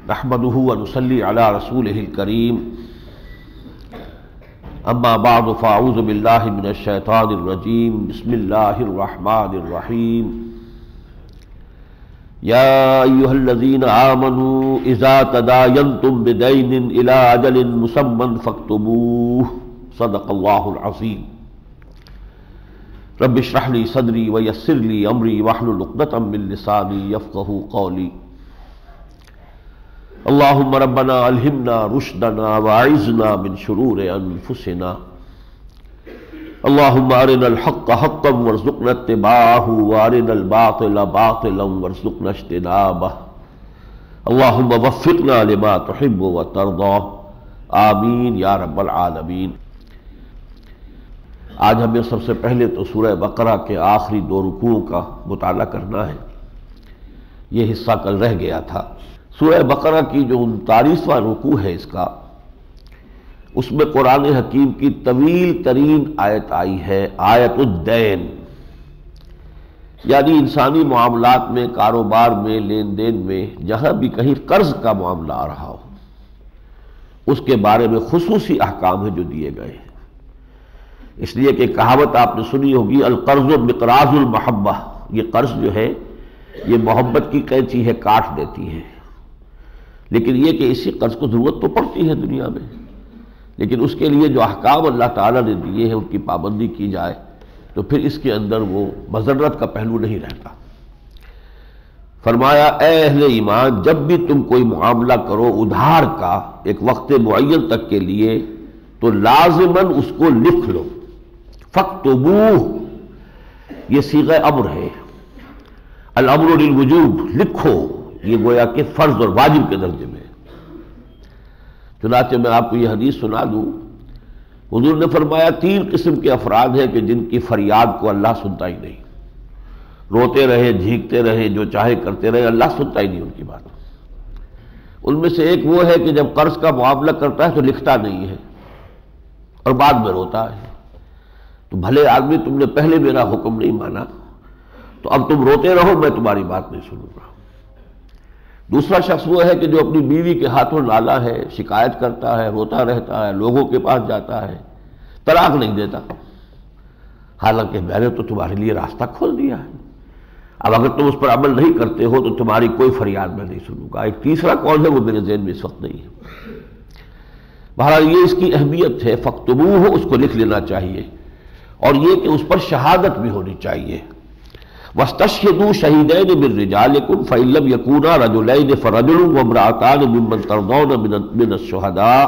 نحمده ونصلي على رسوله الكريم اما بعد فاعوذ بالله من الشيطان الرجيم بسم الله الرحمن الرحيم يا ايها الذين آمنوا اذا تداينتم بدين الى اجل مسمى فاكتبوه صدق الله العظيم رب اشرح لي صدري ويسر لي امري واحلل عقدة من لساني يفقهوا قولي اللهم ربنا الہمنا رشدنا واعذنا من شرور انفسنا اللهم ارنا الحق حقا وارزقنا اتباعه وارنا الباطل باطلا وارزقنا اجتنابه اللهم وفقنا لما تحب وترضى آمین یا رب العالمین۔ آج ہمیں سب سے پہلے تو سورہ بقرہ کے آخری 2 رکوعوں کا مطالعہ کرنا ہے۔ یہ حصہ کل رہ گیا تھا۔ سورہ بقرہ کی جو 39واں رکوع ہے اس میں قرآن حکیم کی طویل ترین آیت آئی ہے، آیت الدین، یعنی انسانی معاملات میں، کاروبار میں، لین دین میں جہاں بھی کہیں قرض کا معاملہ آ رہا ہو اس کے بارے میں خصوصی احکام ہیں جو دیے گئے ہیں۔ اس لیے کہ کہاوت آپ نے سنی ہوگی، القرض مقراض المحبہ، یہ قرض جو ہے یہ محبت کی قینچی ہے، کاٹ دیتی ہے۔ لیکن یہ کہ اسی قرض کو ضرورت تو پڑتی ہے دنیا میں، لیکن اس کے لیے جو احکام اللہ تعالیٰ نے دیے ہیں ان کی پابندی کی جائے تو پھر اس کے اندر وہ مضرت کا پہلو نہیں رہتا۔ فرمایا اے اہل ایمان، جب بھی تم کوئی معاملہ کرو ادھار کا ایک وقت معین تک کے لیے تو لازماً اس کو لکھ لو۔ فاکتبوہ، یہ صیغہ امر ہے، الامر للوجوب، لکھو، یہ گویا کہ فرض اور واجب کے درجے میں۔ چنانچہ میں آپ کو یہ حدیث سنا دوں، حضور نے فرمایا 3 قسم کے افراد ہیں کہ جن کی فریاد کو اللہ سنتا ہی نہیں، روتے رہے، جھینکتے رہے، جو چاہے کرتے رہے، اللہ سنتا ہی نہیں ان کی بات۔ ان میں سے ایک وہ ہے کہ جب قرض کا معاملہ کرتا ہے تو لکھتا نہیں ہے اور بعد میں روتا ہے۔ تو بھلے آدمی، تم نے پہلے میرا حکم نہیں مانا تو اب تم روتے رہو، میں تمہاری بات نہیں سنوں گا۔ دوسرا شخص وہ ہے کہ جو اپنی بیوی کے ہاتھوں لالا ہے، شکایت کرتا ہے، روتا رہتا ہے، لوگوں کے پاس جاتا ہے، طلاق نہیں دیتا، حالانکہ میں نے تو تمہارے لیے راستہ کھول دیا ہے، اب اگر تم اس پر عمل نہیں کرتے ہو تو تمہاری کوئی فریاد میں نہیں سنوں گا۔ ایک تیسرا کون ہے وہ میرے ذہن میں اس وقت نہیں ہے۔ بہرحال یہ اس کی اہمیت ہے، فاکتبوہ، اس کو لکھ لینا چاہیے، اور یہ کہ اس پر شہادت بھی ہونی چاہیے۔ وَاسْتَشْهِدُوا شَهِيدَيْنِ مِن رِّجَالِكُمْ فَإِن لَّمْ يَكُونَا رَجُلَيْنِ فَرَجُلٌ وَامْرَأَتَانِ مِمَّن تَرْضَوْنَ مِنَ الشُّهَدَاءِ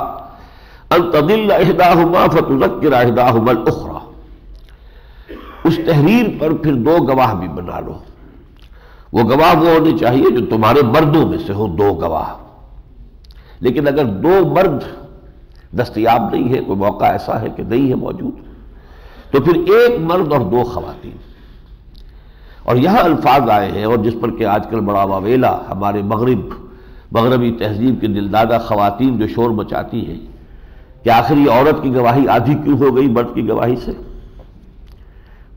أَن تَضِلَّ إِحْدَاهُمَا فَتُذَكِّرَ إِحْدَاهُمَا الْأُخْرَىٰ۔ اس تحریر پر پھر 2 گواہ بھی بنا لو۔ وہ گواہ وہ ہونے چاہیے جو تمہارے مردوں میں سے ہو، 2 گواہ۔ لیکن اگر 2 مرد دستیاب نہیں ہے، کوئی موقع ایسا ہے کہ نہیں ہے موجود، تو پھر 1 مرد اور 2 خواتین۔ اور یہاں الفاظ آئے ہیں، اور جس پر کہ آج کل بڑا واویلا ہمارے مغربی تہذیب کے دلدادہ خواتین جو شور مچاتی ہیں کہ آخر یہ عورت کی گواہی آدھی کیوں ہو گئی مرد کی گواہی سے؟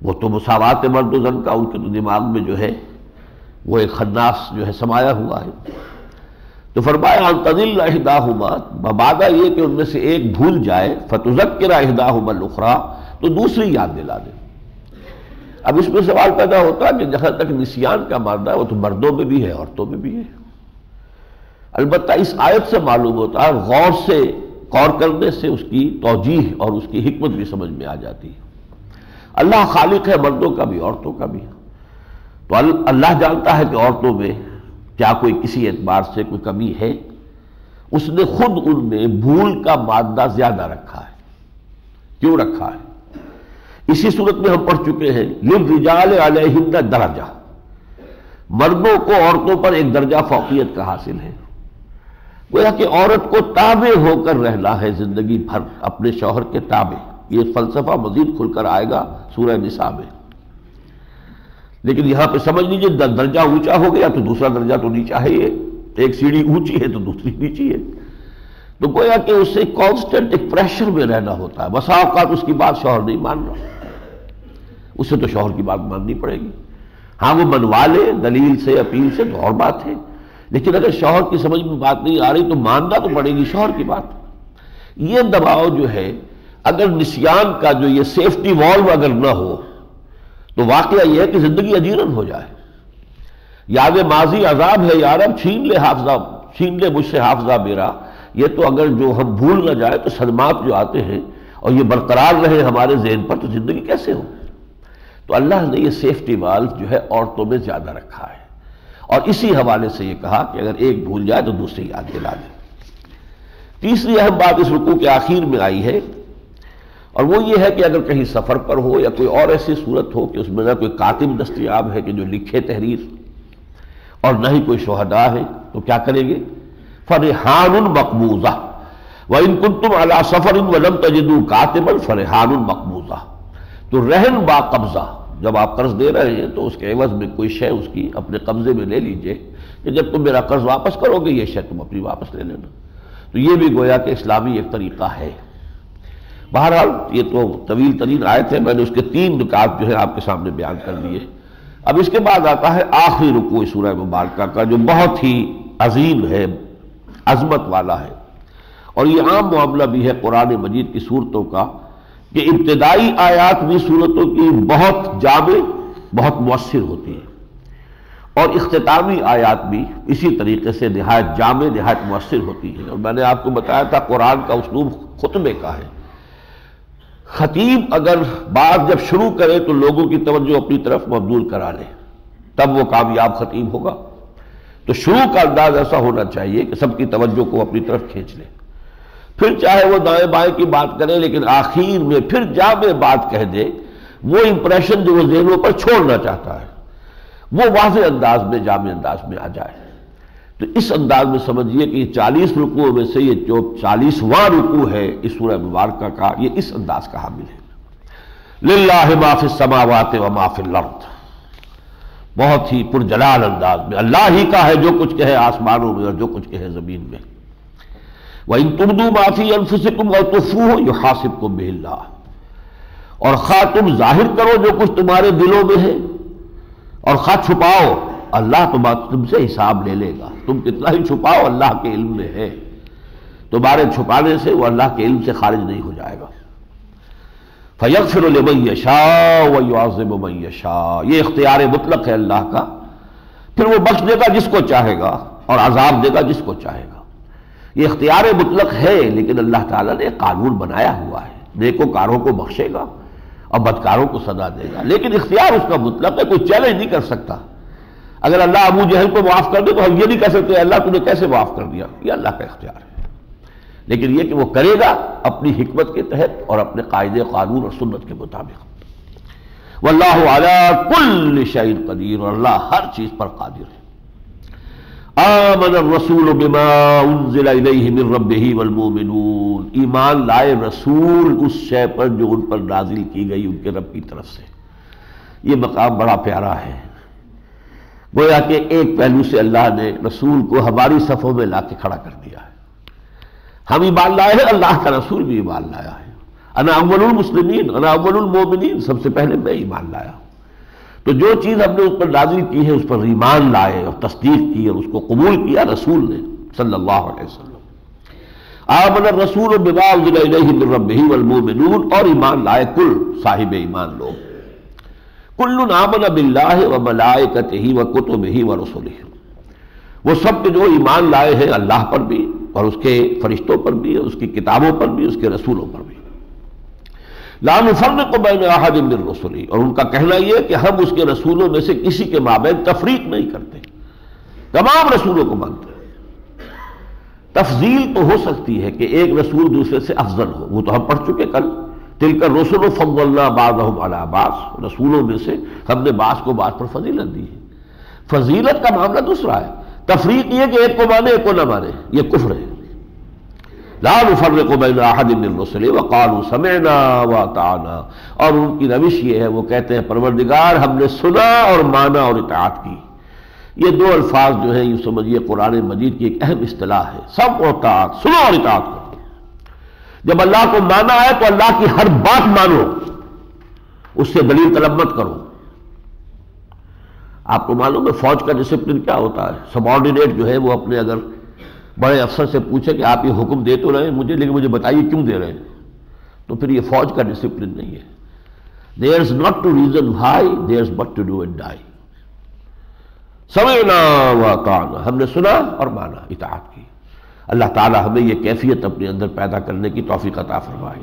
وہ تو مساوات مرد و زن کا ان کے دماغ میں جو ہے وہ ایک خناس جو ہے سمایا ہوا ہے۔ تو فرمایا ان تضل احداہما، مبادا یہ کہ ان میں سے ایک بھول جائے، فتذکر احداہما الاخری، تو دوسری یاد دلا دے۔ اب اس میں سوال پیدا ہوتا ہے کہ جہاں تک نسیان کا ماننا ہے وہ تو مردوں میں بھی ہے، عورتوں میں بھی ہے۔ البتہ اس آیت سے معلوم ہوتا ہے، غور کرنے سے اس کی توجیہ اور اس کی حکمت بھی سمجھ میں آ جاتی ہے۔ اللہ خالق ہے مردوں کا بھی، عورتوں کا بھی، تو اللہ جانتا ہے کہ عورتوں میں کیا کوئی کسی اعتبار سے کوئی کمی ہے، اس نے خود ان میں بھول کا مادہ زیادہ رکھا ہے۔ کیوں رکھا ہے؟ اسی صورت میں ہم پڑھ چکے ہیں، للرجال علیہن درجہ، مردوں کو عورتوں پر ایک درجہ فوقیت کا حاصل ہے۔ گویا کہ عورت کو تابع ہو کر رہنا ہے زندگی بھر، اپنے شوہر کے تابع۔ یہ فلسفہ مزید کھل کر آئے گا سورہ نساء میں، لیکن یہاں پہ سمجھ لیجیے درجہ اونچا ہو گیا تو دوسرا درجہ تو نیچا ہے، یہ ایک سیڑھی اونچی ہے تو دوسری نیچی ہے، تو گویا کہ اسے کانسٹنٹ ایک پریشر میں رہنا ہوتا ہے۔ بسا اوقات اس کی بات شوہر نہیں مان رہا، اسے تو شوہر کی بات ماننی پڑے گی۔ ہاں وہ منوا لے دلیل سے، اپیل سے، تو اور بات ہے، لیکن اگر شوہر کی سمجھ میں بات نہیں آ رہی تو ماننا تو پڑے گی شوہر کی بات. یہ دباؤ جو ہے اگر نسیان کا جو یہ سیفٹی والو اگر نہ ہو تو واقعہ یہ ہے کہ زندگی اجیرن ہو جائے. یاد ماضی عذاب ہے یارب، چھین لے مجھ سے حافظہ میرا. یہ تو اگر جو ہم بھول نہ جائے تو صدمات جو آتے ہیں اور یہ برقرار رہے ہمارے ذہن پر تو زندگی کیسے ہو. تو اللہ نے یہ سیفٹی والو جو ہے عورتوں میں زیادہ رکھا ہے، اور اسی حوالے سے یہ کہا کہ اگر ایک بھول جائے تو دوسری یاد دلا دے. تیسری اہم بات اس رکوع کے آخر میں آئی ہے، اور وہ یہ ہے کہ اگر کہیں سفر پر ہو یا کوئی اور ایسی صورت ہو کہ اس میں نہ کوئی کاتب دستیاب ہے کہ جو لکھے تحریر، اور نہ ہی کوئی شہداء ہے، تو کیا کریں گے؟ فرحان مقبوضہ وَإِن كُنتُمْ عَلَى سَفَرٍ وَلَمْ تَجِدُوا كَاتِبًا فَرِحَانٌ مَقْبُوضَةٌ. تو رہن با قبضہ، جب آپ قرض دے رہے ہیں تو اس کے عوض میں کوئی شے اس کی اپنے قبضے میں لے لیجئے کہ جب تم میرا قرض واپس کرو گے یہ شے تم اپنی واپس لے لینا. تو یہ بھی گویا کہ اسلامی ایک طریقہ ہے. بہرحال یہ تو طویل ترین آیت ہے، میں نے اس کے 3 نکات جو ہے آپ کے سامنے بیان کر دیے. اب اس کے بعد آتا ہے آخری رکوع سورہ مبارکہ کا، جو بہت ہی عظیم ہے، عظمت والا ہے. اور یہ عام معاملہ بھی ہے قرآن مجید کی صورتوں کا کہ ابتدائی آیات بھی صورتوں کی بہت جامع، بہت مؤثر ہوتی ہیں، اور اختتامی آیات بھی اسی طریقے سے نہایت جامع، نہایت مؤثر ہوتی ہیں. اور میں نے آپ کو بتایا تھا قرآن کا اسلوب خطبے کا ہے. خطیب اگر بات جب شروع کرے تو لوگوں کی توجہ اپنی طرف مبذول کرا لے، تب وہ کامیاب خطیب ہوگا. تو شروع کا انداز ایسا ہونا چاہیے کہ سب کی توجہ کو اپنی طرف کھینچ لے، پھر چاہے وہ دائیں بائیں کی بات کرے لیکن آخر میں پھر جامع بات کہہ دے. وہ امپریشن جو وہ ذہنوں پر چھوڑنا چاہتا ہے وہ واضح انداز میں، جامع انداز میں آ جائے. تو اس انداز میں سمجھیے کہ یہ 40 رکوعوں میں سے یہ جو 40واں رکوع ہے اس سورہ مبارکہ کا، یہ اس انداز کا حامل ہے. للہ ما فی السماوات و ما فی الارض، بہت ہی پرجلال انداز میں اللہ ہی کا ہے جو کچھ کہے آسمانوں میں اور جو کچھ کہے زمین میں. وَإِن تُبْدُوا مَا فِي أَنفُسِكُمْ أَوْ تُخْفُوهُ يُحَاسِبْكُم بِهِ اللَّهُ. اور خواہ تم ظاہر کرو جو کچھ تمہارے دلوں میں ہے اور خواہ چھپاؤ، اللہ تم سے حساب لے لے گا. تم کتنا ہی چھپاؤ اللہ کے علم میں ہے، تمہارے چھپانے سے وہ اللہ کے علم سے خارج نہیں ہو جائے گا. فَيَغْفِرُ لِمَن يَشَاءُ وَيُعَذِّبُ مَن يَشَاءُ. یہ اختیار مطلق ہے اللہ کا، پھر وہ بخش دے گا جس کو چاہے گا اور عذاب دے گا جس کو چاہے گا. یہ اختیار مطلق ہے، لیکن اللہ تعالیٰ نے قانون بنایا ہوا ہے. نیکوکاروں کو بخشے گا اور بدکاروں کو سزا دے گا، لیکن اختیار اس کا مطلق ہے، کوئی چیلنج نہیں کر سکتا. اگر اللہ ابو جہل کو معاف کر دے تو ہم یہ نہیں کہہ سکتے اللہ تو نے کیسے معاف کر دیا، یہ اللہ کا اختیار ہے. لیکن یہ کہ وہ کرے گا اپنی حکمت کے تحت اور اپنے قاعدے قانون اور سنت کے مطابق. واللہ علی کل شیء قدیر، اور اللہ ہر چیز پر قادر ہے. آمن الرسول بما انزل الیہ من ربہ والمؤمنون. ایمان لائے رسول اس شے پر جو ان پر نازل کی گئی ان کے رب کی طرف سے. یہ مقام بڑا پیارا ہے، گویا کہ ایک پہلو سے اللہ نے رسول کو ہماری صفوں میں لا کے کھڑا کر دیا ہے. ہم ایمان لائے ہیں، اللہ کا رسول بھی ایمان لایا ہے. انا اول المسلمین انا اول المؤمنین، سب سے پہلے میں ایمان لایا. تو جو چیز ہم نے اس پر نازل کی ہے اس پر ایمان لائے اور تصدیق کی اور اس کو قبول کیا رسول نے صلی اللہ علیہ وسلم. آمن الرسول بما انزل الیہ من ربہ والمؤمنون، اور ایمان لائے کل صاحب ایمان لوگ. کل آمن باللہ وملائکتہ وکتبہ ورسلہ، وہ سب کے جو ایمان لائے ہیں اللہ پر بھی اور اس کے فرشتوں پر بھی، اس کی کتابوں پر بھی، اس کے رسولوں پر بھی. لا نفرق بین احد من رسلہ، اور ان کا کہنا یہ کہ ہم اس کے رسولوں میں سے کسی کے مابین تفریق نہیں کرتے، تمام رسولوں کو مانتے ہیں. تفضیل تو ہو سکتی ہے کہ ایک رسول دوسرے سے افضل ہو، وہ تو ہم پڑھ چکے کل. تلک الرسل فضلنا بعضهم علی بعض، رسولوں میں سے ہم نے بعض کو بعض پر فضیلت دی ہے. فضیلت کا معاملہ دوسرا ہے، تفریق یہ کہ ایک کو مانے ایک کو نہ مانے، یہ کفر ہے. لا نفرق بین احد من رسلہ وقالوا سمعنا واطعنا، اور ان کی روش یہ ہے، وہ کہتے ہیں پروردگار ہم نے سنا اور مانا اور اطاعت کی. یہ دو الفاظ جو ہیں یوں سمجھیے قرآن مجید کی ایک اہم اصطلاح ہے، سمع و اطاعت، سنو اور اطاعت کرو. جب اللہ کو مانا ہے تو اللہ کی ہر بات مانو، اس سے دلیل طلب مت کرو. آپ کو معلوم ہے فوج کا ڈسپلن کیا ہوتا ہے؟ سبارڈینیٹ جو ہے وہ اپنے اگر بڑے افسر سے پوچھے کہ آپ یہ حکم دے تو رہے ہیں مجھے، لیکن مجھے بتائیے کیوں دے رہے ہیں، تو پھر یہ فوج کا ڈسپلن نہیں ہے. There is not to reason why, there is but to do and die. سمعنا واطعنا، ہم نے سنا اور مانا، اطاعت کی. اللہ تعالی ہمیں یہ کیفیت اپنے اندر پیدا کرنے کی توفیق عطا فرمائے.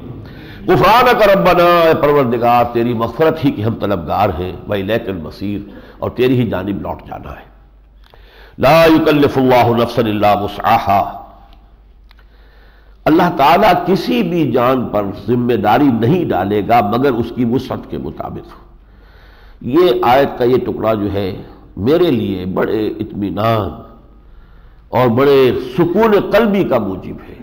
غفرانک ربنا، اے پروردگار تیری مغفرت ہی کہ ہم طلبگار ہیں، وإلیک المصیر، اور تیری ہی جانب لوٹ جانا ہے. لا یکلف اللہ نفسا الا وسعها، اللہ تعالیٰ کسی بھی جان پر ذمہ داری نہیں ڈالے گا مگر اس کی وسعت کے مطابق. یہ آیت کا یہ ٹکڑا جو ہے میرے لیے بڑے اطمینان اور بڑے سکون قلبی کا موجب ہے.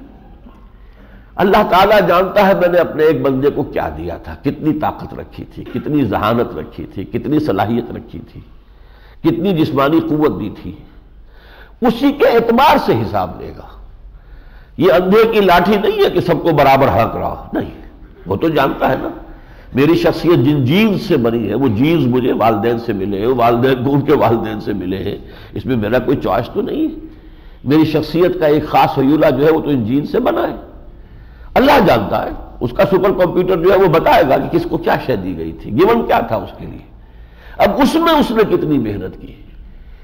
اللہ تعالیٰ جانتا ہے میں نے اپنے ایک بندے کو کیا دیا تھا، کتنی طاقت رکھی تھی، کتنی ذہانت رکھی تھی، کتنی صلاحیت رکھی تھی، کتنی جسمانی قوت دی تھی. اسی کے اعتبار سے حساب لے گا. یہ اندھے کی لاٹھی نہیں ہے کہ سب کو برابر حق رہا، نہیں. وہ تو جانتا ہے نا میری شخصیت جن جینز سے بنی ہے، وہ جینز مجھے والدین سے ملے ہیں، والدین کو ان کے والدین سے ملے ہیں، اس میں میرا کوئی چوائس تو نہیں ہے. میری شخصیت کا ایک خاص حیولہ جو ہے وہ تو ان جینز سے بنا ہے. اللہ جانتا ہے، اس کا سپر کمپیوٹر جو ہے وہ بتائے گا کہ کس کو کیا شے دی گئی تھی، گیون کیا تھا اس کے لیے. اب اس میں اس نے کتنی محنت کی.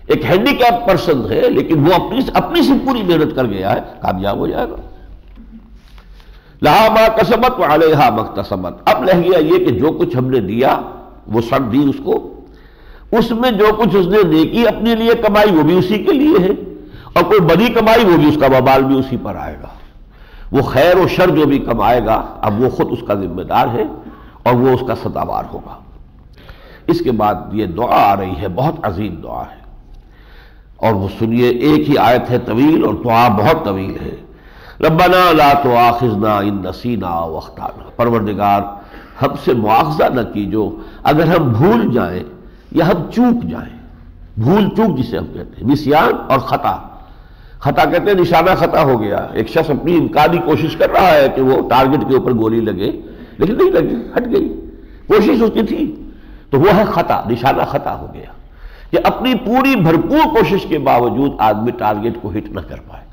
ایک ہینڈی کیپ پرسن ہے لیکن وہ اپنی سے پوری محنت کر گیا ہے، کامیاب ہو جائے گا. لہا ما کسبت وعلیہا ما اکتسبت. اب رہ گیا یہ کہ جو کچھ ہم نے دیا وہ سب دی اس کو، اس میں جو کچھ اس نے نیکی اپنے لیے کمائی وہ بھی اسی کے لیے ہے، اور کوئی بڑی کمائی وہ بھی اس کا وبال بھی اسی پر آئے گا. وہ خیر و شر جو بھی کمائے گا اب وہ خود اس کا ذمہ دار ہے اور وہ اس کا سزاوار ہوگا. اس کے بعد یہ دعا آ رہی ہے، بہت عظیم دعا ہے، اور وہ سنیے ایک ہی آیت ہے طویل اور دعا بہت طویل ہے. ربنا لا تؤاخذنا ان نسینا او اخطانا، پروردگار ہم سے مواخذہ نہ کیجو اگر ہم بھول جائیں یا ہم چوک جائیں. بھول چوک جسے ہم کہتے ہیں، نسیان اور خطا. خطا کہتے ہیں نشانہ خطا ہو گیا، ایک شخص اپنی امکانی کوشش کر رہا ہے کہ وہ ٹارگٹ کے اوپر گولی لگے لیکن نہیں لگی، ہٹ گئی، کوشش اس کی تھی، تو وہ ہے خطا، نشانہ خطا ہو گیا کہ اپنی پوری بھرپور کوشش کے باوجود آدمی ٹارگٹ کو ہٹ نہ کر پائے.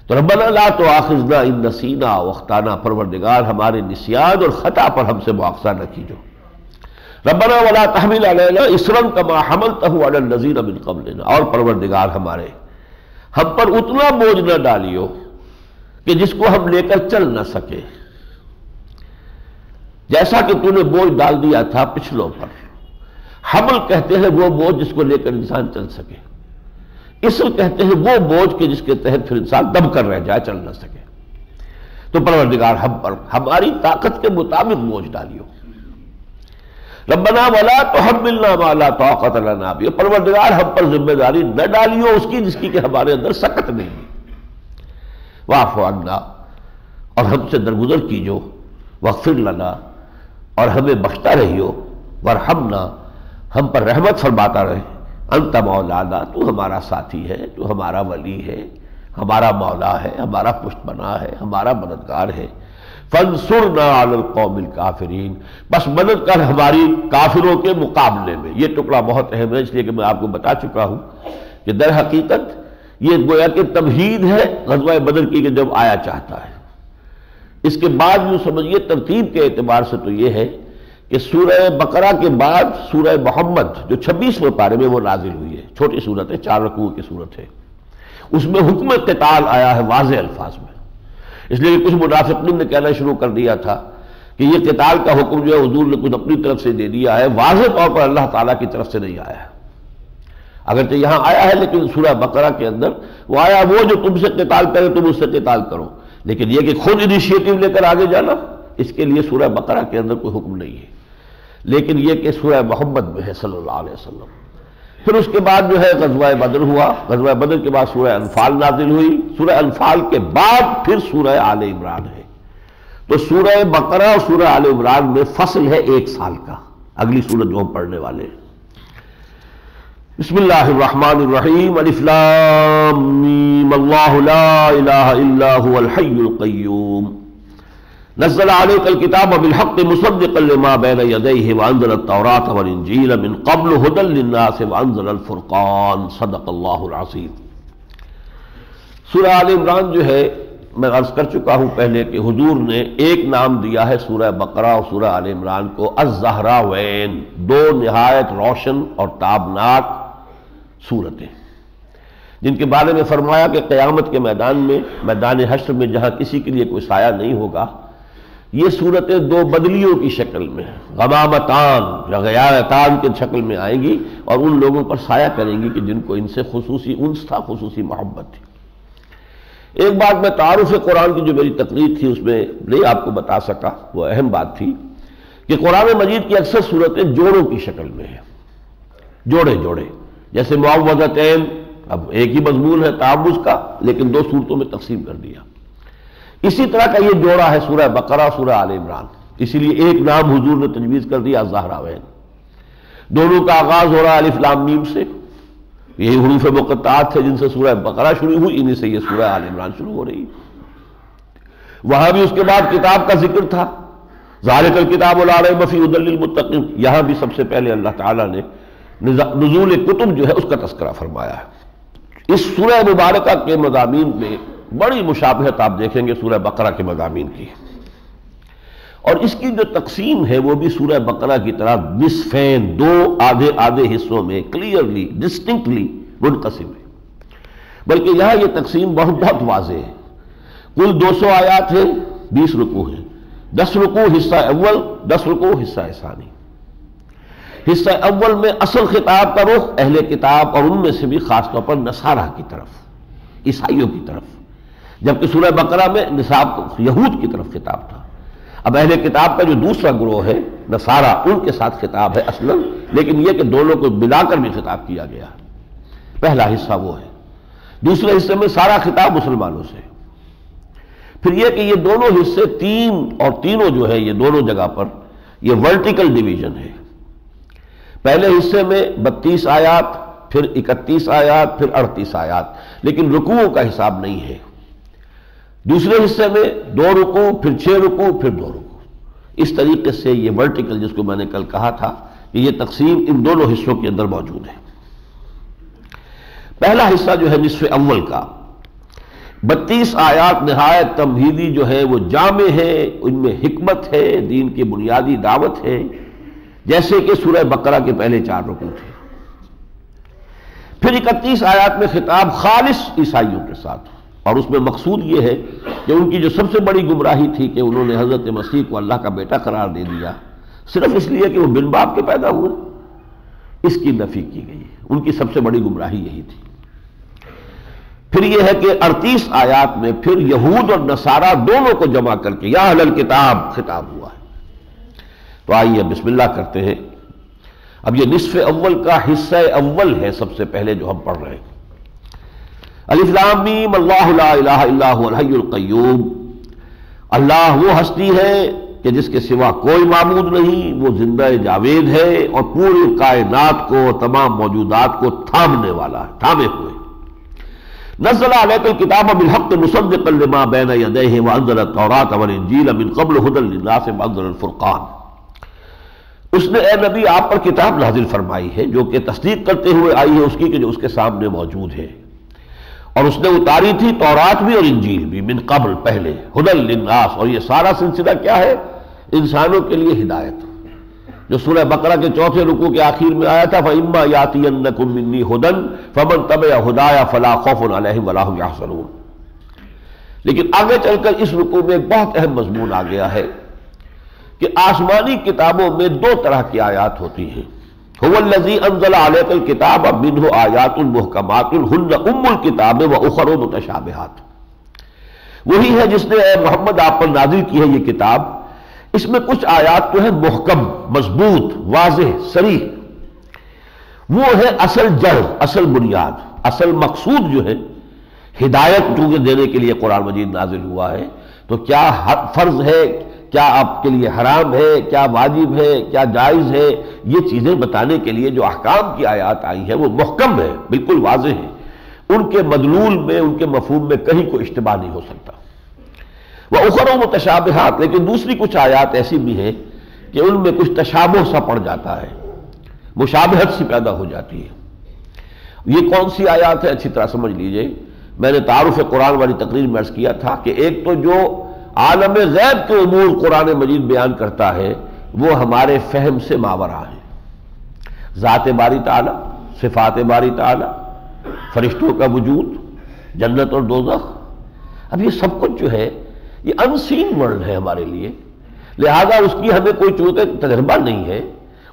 تو ربنا لا تؤاخذنا ان نسینا او اخطانا، پروردگار ہمارے نسیان اور خطا پر ہم سے مواخذہ نہ کیجو. ربنا ولا تحمل علینا اصرا کما حملتہ علی الذین من قبلنا، اور پروردگار ہمارے ہم پر اتنا بوجھ نہ ڈالیو کہ جس کو ہم لے کر چل نہ سکے، جیسا کہ تو نے بوجھ ڈال دیا تھا پچھلوں پر. حمل کہتے ہیں وہ بوجھ جس کو لے کر انسان چل سکے، اسر کہتے ہیں وہ بوجھ کے جس کے تحت پھر انسان دب کر رہ جائے، چل نہ سکے. تو پروردگار ہم پر ہماری طاقت کے مطابق بوجھ ڈالیو. ربنا ولا تحملنا ما لا طاقت لنا بہ، پروردگار ہم پر ذمہ داری نہ ڈالیو اس کی جس کی کہ ہمارے اندر سکت نہیں. واعف عنا، اور ہم سے درگزر کیجو. واغفر لنا، اور ہمیں بخشتا رہیو. وارحمنا، ہم پر رحمت فرماتا رہے. انت مولانا، تو ہمارا ساتھی ہے، تو ہمارا ولی ہے، ہمارا مولا ہے، ہمارا پشت بنا ہے، ہمارا مددگار ہے. فانصرنا علی القوم الکافرین، بس مدد کر ہماری کافروں کے مقابلے میں. یہ ٹکڑا بہت اہم ہے، اس لیے کہ میں آپ کو بتا چکا ہوں کہ در حقیقت یہ گویا کہ تمہید ہے غزوہ بدر کی کہ جب آیا چاہتا ہے. اس کے بعد یوں سمجھیے ترتیب کے اعتبار سے تو یہ ہے کہ سورہ بقرہ کے بعد سورہ محمد جو 26ویں پارے میں وہ نازل ہوئی ہے، چھوٹی صورت ہے، 4 رکوع کی صورت ہے. اس میں حکم قتال آیا ہے واضح الفاظ میں. اس لیے کچھ منافقین نے کہنا شروع کر دیا تھا کہ یہ قتال کا حکم جو ہے حضور نے کچھ اپنی طرف سے دے دیا ہے، واضح طور پر اللہ تعالیٰ کی طرف سے نہیں آیا ہے. اگرچہ یہاں آیا ہے لیکن سورہ بقرہ کے اندر وہ آیا وہ جو تم سے قتال کرے تم اس سے قتال کرو، لیکن یہ کہ خود انیشیٹو لے کر آگے جانا اس کے لیے سورہ بقرہ کے اندر کوئی حکم نہیں ہے. لیکن یہ کہ سورہ محمد میں ہے صلی اللہ علیہ وسلم. پھر اس کے بعد جو ہے غزوہ بدر ہوا، غزوہ بدر کے بعد سورہ انفال نازل ہوئی، سورہ انفال کے بعد پھر سورہ آل عمران ہے. تو سورہ بقرہ اور سورہ آل عمران میں فصل ہے 1 سال کا، اگلی سورت جو ہم پڑھنے والے ہیں. بسم اللہ الرحمن الرحیم. الف لام میم، اللہ لا الہ الا هو الحی القیوم نزل علیک الکتاب بالحق مصدقا لما بین یدیہ وانزل التوراۃ والانجیل من قبل ھدی للناس وانزل الفرقان صدق اللہ العظیم۔ سورہ آل عمران جو ہے، میں عرض کر چکا ہوں پہلے کہ حضور نے ایک نام دیا ہے سورہ بقرہ اور سورہ آل عمران کو، الزہراوین، دو نہایت روشن اور تابناک سورتیں، جن کے بارے میں فرمایا کہ قیامت کے میدان میں، میدان حشر میں، جہاں کسی کے لیے کوئی سایہ نہیں ہوگا، یہ صورتیں دو بدلیوں کی شکل میں، غمامتان یا غیارتان کی شکل میں آئیں گی اور ان لوگوں پر سایہ کریں گی کہ جن کو ان سے خصوصی انس تھا، خصوصی محبت تھی۔ ایک بات میں تعارف قرآن کی جو میری تقریر تھی اس میں نہیں آپ کو بتا سکا، وہ اہم بات تھی کہ قرآن مجید کی اکثر صورتیں جوڑوں کی شکل میں ہیں، جوڑے جوڑے، جیسے معوذتین، اب ایک ہی مضمون ہے تعوذ کا لیکن دو صورتوں میں تقسیم کر دیا۔ اسی طرح کا یہ جوڑا ہے سورہ بقرہ، سورہ آل عمران، اسی لیے ایک نام حضور نے تجویز کر دیا الزہراوین۔ دونوں کا آغاز ہو رہا ہے الف لام میم سے، یہی حروف مقطعات تھے جن سے سورہ بقرہ شروع ہوئی، انہی سے یہ سورہ آل عمران شروع ہو رہی ہے۔ وہاں بھی اس کے بعد کتاب کا ذکر تھا، ذالک الکتاب لا ریب فیہ ھدی للمتقین، یہاں بھی سب سے پہلے اللہ تعالیٰ نے نزول کتب جو ہے اس کا تذکرہ فرمایا ہے۔ اس سورہ مبارکہ کے مضامین میں بڑی مشابہت آپ دیکھیں گے سورہ بقرہ کے مضامین کی، اور اس کی جو تقسیم ہے وہ بھی سورہ بقرہ کی طرح نصفین، دو آدھے آدھے حصوں میں کلیئرلی ڈسٹنکٹلی منقسم ہے، بلکہ یہاں یہ تقسیم بہت واضح ہے۔ کل 200 آیات ہیں، 20 رکوع ہیں، 10 رکوع حصہ اول، 10 رکوع حصہ ثانی۔ حصہ اول میں اصل خطاب کا رخ اہل کتاب اور ان میں سے بھی خاص طور پر نصارہ کی طرف، عیسائیوں کی طرف، جبکہ سورہ بقرہ میں یہود کی طرف خطاب تھا۔ اب اہل کتاب کا جو دوسرا گروہ ہے نصارہ، ان کے ساتھ خطاب ہے اصلا، لیکن یہ کہ دونوں کو ملا کر بھی خطاب کیا گیا۔ پہلا حصہ وہ ہے، دوسرے حصے میں سارا خطاب مسلمانوں سے۔ پھر یہ کہ یہ دونوں حصے تین اور تینوں جو ہے یہ دونوں جگہ پر یہ ورٹیکل ڈویژن ہے۔ پہلے حصے میں 32 آیات، پھر 31 آیات، پھر 38 آیات، لیکن رکوعوں کا حساب نہیں ہے۔ دوسرے حصے میں 2 رکوع، پھر 6 رکوع، پھر 2 رکوع، اس طریقے سے یہ ورٹیکل، جس کو میں نے کل کہا تھا کہ یہ تقسیم ان دونوں حصوں کے اندر موجود ہے۔ پہلا حصہ جو ہے نصف اول کا، 32 آیات نہایت تمہیدی جو ہے وہ جامع ہے، ان میں حکمت ہے، دین کی بنیادی دعوت ہے، جیسے کہ سورہ بقرہ کے پہلے 4 رکوع تھے۔ پھر 31 آیات میں خطاب خالص عیسائیوں کے ساتھ، اور اس میں مقصود یہ ہے کہ ان کی جو سب سے بڑی گمراہی تھی کہ انہوں نے حضرت مسیح کو اللہ کا بیٹا قرار دے دیا صرف اس لیے کہ وہ بن باپ کے پیدا ہوئے، اس کی نفی کی گئی۔ ان کی سب سے بڑی گمراہی یہی تھی۔ پھر یہ ہے کہ 38 آیات میں پھر یہود اور نصارہ دونوں کو جمع کر کے یا اہل الکتاب خطاب ہوا ہے۔ تو آئیے بسم اللہ کرتے ہیں۔ اب یہ نصف اول کا حصہ اول ہے، سب سے پہلے جو ہم پڑھ رہے ہیں، الف لام میم، اللہ لا الہ الا هو الحی القیوم، اللہ وہ ہستی ہے کہ جس کے سوا کوئی معبود نہیں، وہ زندہ جاوید ہے اور پوری کائنات کو، تمام موجودات کو تھامنے والا ہے، تھامے ہوئے۔ نزل علیک الکتاب بالحق مصدقا لما بین یدیہ وانزل التوراۃ والانجیل من قبل ھدی للناس وانزل الفرقان۔ اس نے اے نبی آپ پر کتاب نازل فرمائی ہے جو کہ تصدیق کرتے ہوئے آئی ہے اس کی کہ جو اس کے سامنے موجود ہے، اور اس نے اتاری تھی تورات بھی اور انجیل بھی من قبل، پہلے، ھدی للناس، اور یہ سارا سلسلہ کیا ہے؟ انسانوں کے لیے ہدایت، جو سورہ بقرہ کے 4 رکوع کے آخر میں آیا تھا فَإِمَّا يَأْتِيَنَّكُم مِّنِّي هُدًى فَمَن تَبِعَ هُدَايَ فَلَا خَوْفٌ عَلَيْهِمْ وَلَا هُمْ يَحْزَنُونَ۔ لیکن آگے چل کر اس رکوع میں ایک بہت اہم مضمون آ گیا ہے کہ آسمانی کتابوں میں 2 طرح کی آیات ہوتی ہیں۔ هُوَ الَّذِي أَنزَلَ عَلَيْكَ الْكِتَابَ مِنْهُ آيَاتٌ مُحْكَمَاتٌ هُنَّ أُمُّ الْكِتَابِ وَأُخَرُ مُتَشَابِهَاتٌ، وہی ہے جس نے اے محمد آپ پر نازل کی ہے یہ کتاب، اس میں کچھ آیات تو ہے محکم، مضبوط، واضح، صریح، وہ ہے اصل جڑ، اصل بنیاد، اصل مقصود جو ہے ہدایت چونکہ دینے کے لیے قرآن مجید نازل ہوا ہے، تو کیا فرض ہے، کیا آپ کے لیے حرام ہے، کیا واجب ہے، کیا جائز ہے، یہ چیزیں بتانے کے لیے جو احکام کی آیات آئی ہیں وہ محکم ہے، بالکل واضح ہے، ان کے مدلول میں، ان کے مفہوم میں کہیں کوئی اشتباہ نہیں ہو سکتا۔ وَأُخَرُ مُتَشَابِهَاتٌ، لیکن دوسری کچھ آیات ایسی بھی ہیں کہ ان میں کچھ تشابہ سا پڑ جاتا ہے، مشابہت سی پیدا ہو جاتی ہے۔ یہ کون سی آیات ہے اچھی طرح سمجھ لیجئے۔ میں نے تعارف قرآن والی تقریر میں عرض کیا تھا کہ ایک تو جو عالم غیب کے امور قرآن مجید بیان کرتا ہے وہ ہمارے فہم سے ماورا ہے، ذات باری تعالی، صفات باری تعالی، فرشتوں کا وجود، جنت اور دوزخ، اب یہ سب کچھ جو ہے یہ ان سین ورلڈ ہے ہمارے لیے، لہذا اس کی ہمیں کوئی چونکہ تجربہ نہیں ہے،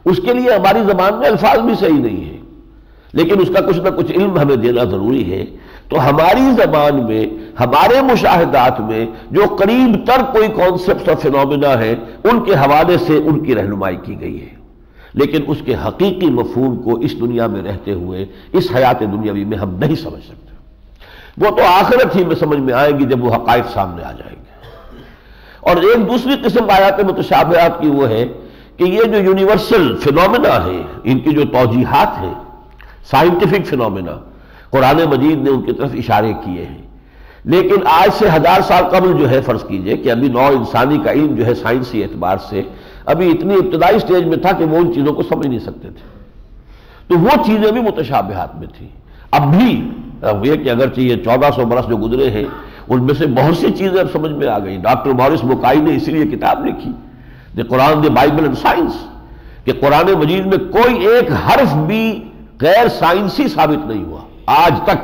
اس کے لیے ہماری زبان میں الفاظ بھی صحیح نہیں ہے، لیکن اس کا کچھ نہ کچھ علم ہمیں دینا ضروری ہے۔ تو ہماری زبان میں، ہمارے مشاہدات میں جو قریب تر کوئی کانسیپٹس اور فینومینا ہے ان کے حوالے سے ان کی رہنمائی کی گئی ہے، لیکن اس کے حقیقی مفہوم کو اس دنیا میں رہتے ہوئے اس حیات دنیاوی میں ہم نہیں سمجھ سکتے۔ وہ تو آخرت ہی میں سمجھ میں آئیں گی جب وہ حقائق سامنے آ جائیں گے۔ اور ایک دوسری قسم آیات متشابہات کی وہ ہے کہ یہ جو یونیورسل فینومینا ہے، ان کی جو توجیحات ہیں، سائنٹیفک فینومینا، قرآن مجید نے ان کی طرف اشارے کیے ہیں، لیکن آج سے 1000 سال قبل جو ہے فرض کیجئے کہ ابھی نوع انسانی کا علم جو ہے سائنسی اعتبار سے ابھی اتنی ابتدائی سٹیج میں تھا کہ وہ ان چیزوں کو سمجھ نہیں سکتے تھے، تو وہ چیزیں بھی متشابہات میں تھیں۔ اب بھی یہ کہ اگرچہ یہ 1400 برس جو گزرے ہیں ان میں سے بہت سی چیزیں اب سمجھ میں آ گئی۔ ڈاکٹر مورس بکائی نے اسی لیے کتاب لکھی دی قرآن دی بائبل اینڈ سائنس، کہ قرآن مجید میں کوئی ایک حرف بھی غیر سائنسی ثابت نہیں ہوا آج تک،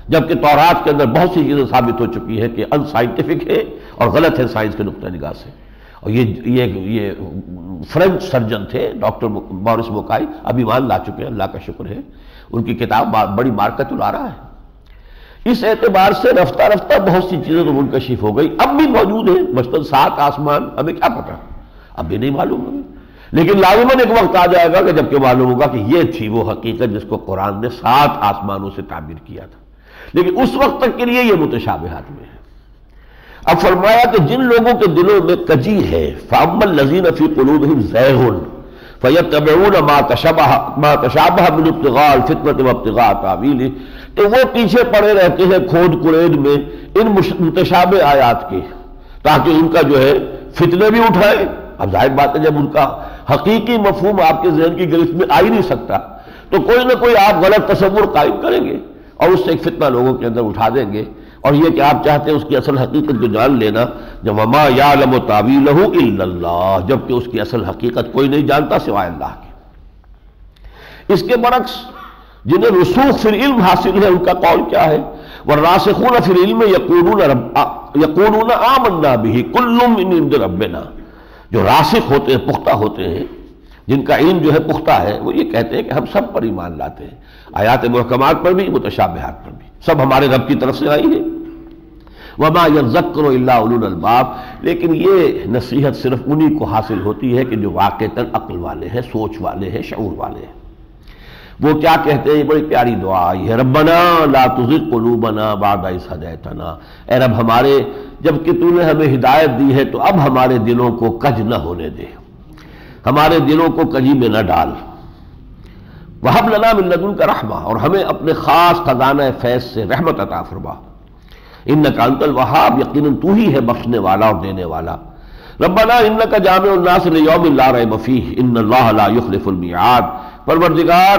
جبکہ تورات کے اندر بہت سی چیزیں ثابت ہو چکی ہے کہ ان سائنٹیفک ہے اور غلط ہے سائنس کے نقطہ نگاہ سے۔ اور یہ فرینچ سرجن تھے ڈاکٹر مورس بوکائی، اب ایمان لا چکے ہیں، اللہ کا شکر ہے، ان کی کتاب بڑی مارکت لا رہا ہے۔ اس اعتبار سے رفتہ رفتہ بہت سی چیزیں تو منکشف ہو گئی، اب بھی موجود ہیں، مثلاً 7 آسمان، ہمیں کیا پتہ، اب بھی نہیں معلوم ہمیں، لیکن لازماً ایک وقت آ جائے گا کہ جب کہ معلوم ہوگا کہ یہ تھی وہ حقیقت جس کو قرآن نے 7 آسمانوں سے تعبیر کیا تھا، لیکن اس وقت تک کے لیے یہ متشابہات میں ہے۔ اب فرمایا کہ جن لوگوں کے دلوں میں کجی ہے، فَأَمَّا الَّذِينَ فِي قُلُوبِهِمْ زَيْغٌ فَيَتَّبِعُونَ مَا تَشَابَهَ مِنْهُ ابْتِغَاءَ الْفِتْنَةِ وَابْتِغَاءَ تَأْوِيلِهِ، تو وہ پیچھے پڑے رہتے ہیں کھود کلید میں ان متشابہ آیات کے، تاکہ ان کا جو ہے فتنے بھی اٹھائے۔ اب ظاہر بات ہے جب ان کا حقیقی مفہوم آپ کے ذہن کی گرفت میں آ ہی نہیں سکتا تو کوئی نہ کوئی آپ غلط تصور قائم کریں گے اور اس سے ایک فتنہ لوگوں کے اندر اٹھا دیں گے، اور یہ کہ آپ چاہتے ہیں اس کی اصل حقیقت کو جان لینا، جب وما یعلم تاویلہ الا اللہ، جبکہ اس کی اصل حقیقت کوئی نہیں جانتا سوائے اللہ کے۔ اس کے برعکس جنہیں رسوخ فی العلم حاصل ہے ان کا قول کیا ہے؟ والراسخون فی العلم یقولون آمنا بہ کل من عند ربنا، جو راسخ ہوتے ہیں، پختہ ہوتے ہیں، جن کا علم جو ہے پختہ ہے، وہ یہ کہتے ہیں کہ ہم سب پر ایمان لاتے ہیں، آیات محکمات پر بھی، متشابہات پر بھی، سب ہمارے رب کی طرف سے آئی ہیں۔ وما یذکر الا اولو الالباب، لیکن یہ نصیحت صرف انہی کو حاصل ہوتی ہے کہ جو واقعتاً عقل والے ہیں، سوچ والے ہیں، شعور والے ہیں۔ وہ کیا کہتے ہیں؟ یہ بڑی پیاری دعا آئی ہے، ربنا لا تزغ قلوبنا بعد اذ ہدیتنا، اے رب ہمارے جب کہ تو نے ہمیں ہدایت دی ہے تو اب ہمارے دلوں کو کج نہ ہونے دے، ہمارے دلوں کو کجی میں نہ ڈال۔ وہب لنا من لدنک رحمہ، اور ہمیں اپنے خاص خزانہ فیض سے رحمت عطا فرما، انک انت الوہاب، یقیناً تو ہی ہے بخشنے والا اور دینے والا۔ ربنا انک جامع الناس لیوم لا ریب فیہ ان اللہ لا یخلف المیعاد، پروردگار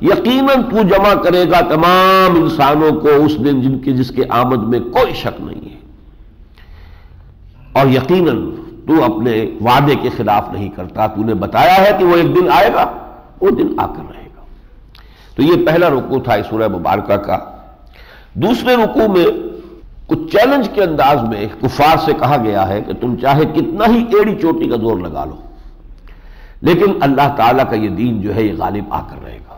یقیناً تو جمع کرے گا تمام انسانوں کو اس دن جس کے آمد میں کوئی شک نہیں ہے، اور یقیناً تو اپنے وعدے کے خلاف نہیں کرتا، تو نے بتایا ہے کہ وہ ایک دن آئے گا، وہ دن آ کر رہے گا۔ تو یہ پہلا رکوع تھا اس سورہ مبارکہ کا۔ دوسرے رکوع میں کچھ چیلنج کے انداز میں کفار سے کہا گیا ہے کہ تم چاہے کتنا ہی ایڑی چوٹی کا زور لگا لو، لیکن اللہ تعالیٰ کا یہ دین جو ہے یہ غالب آ کر رہے گا۔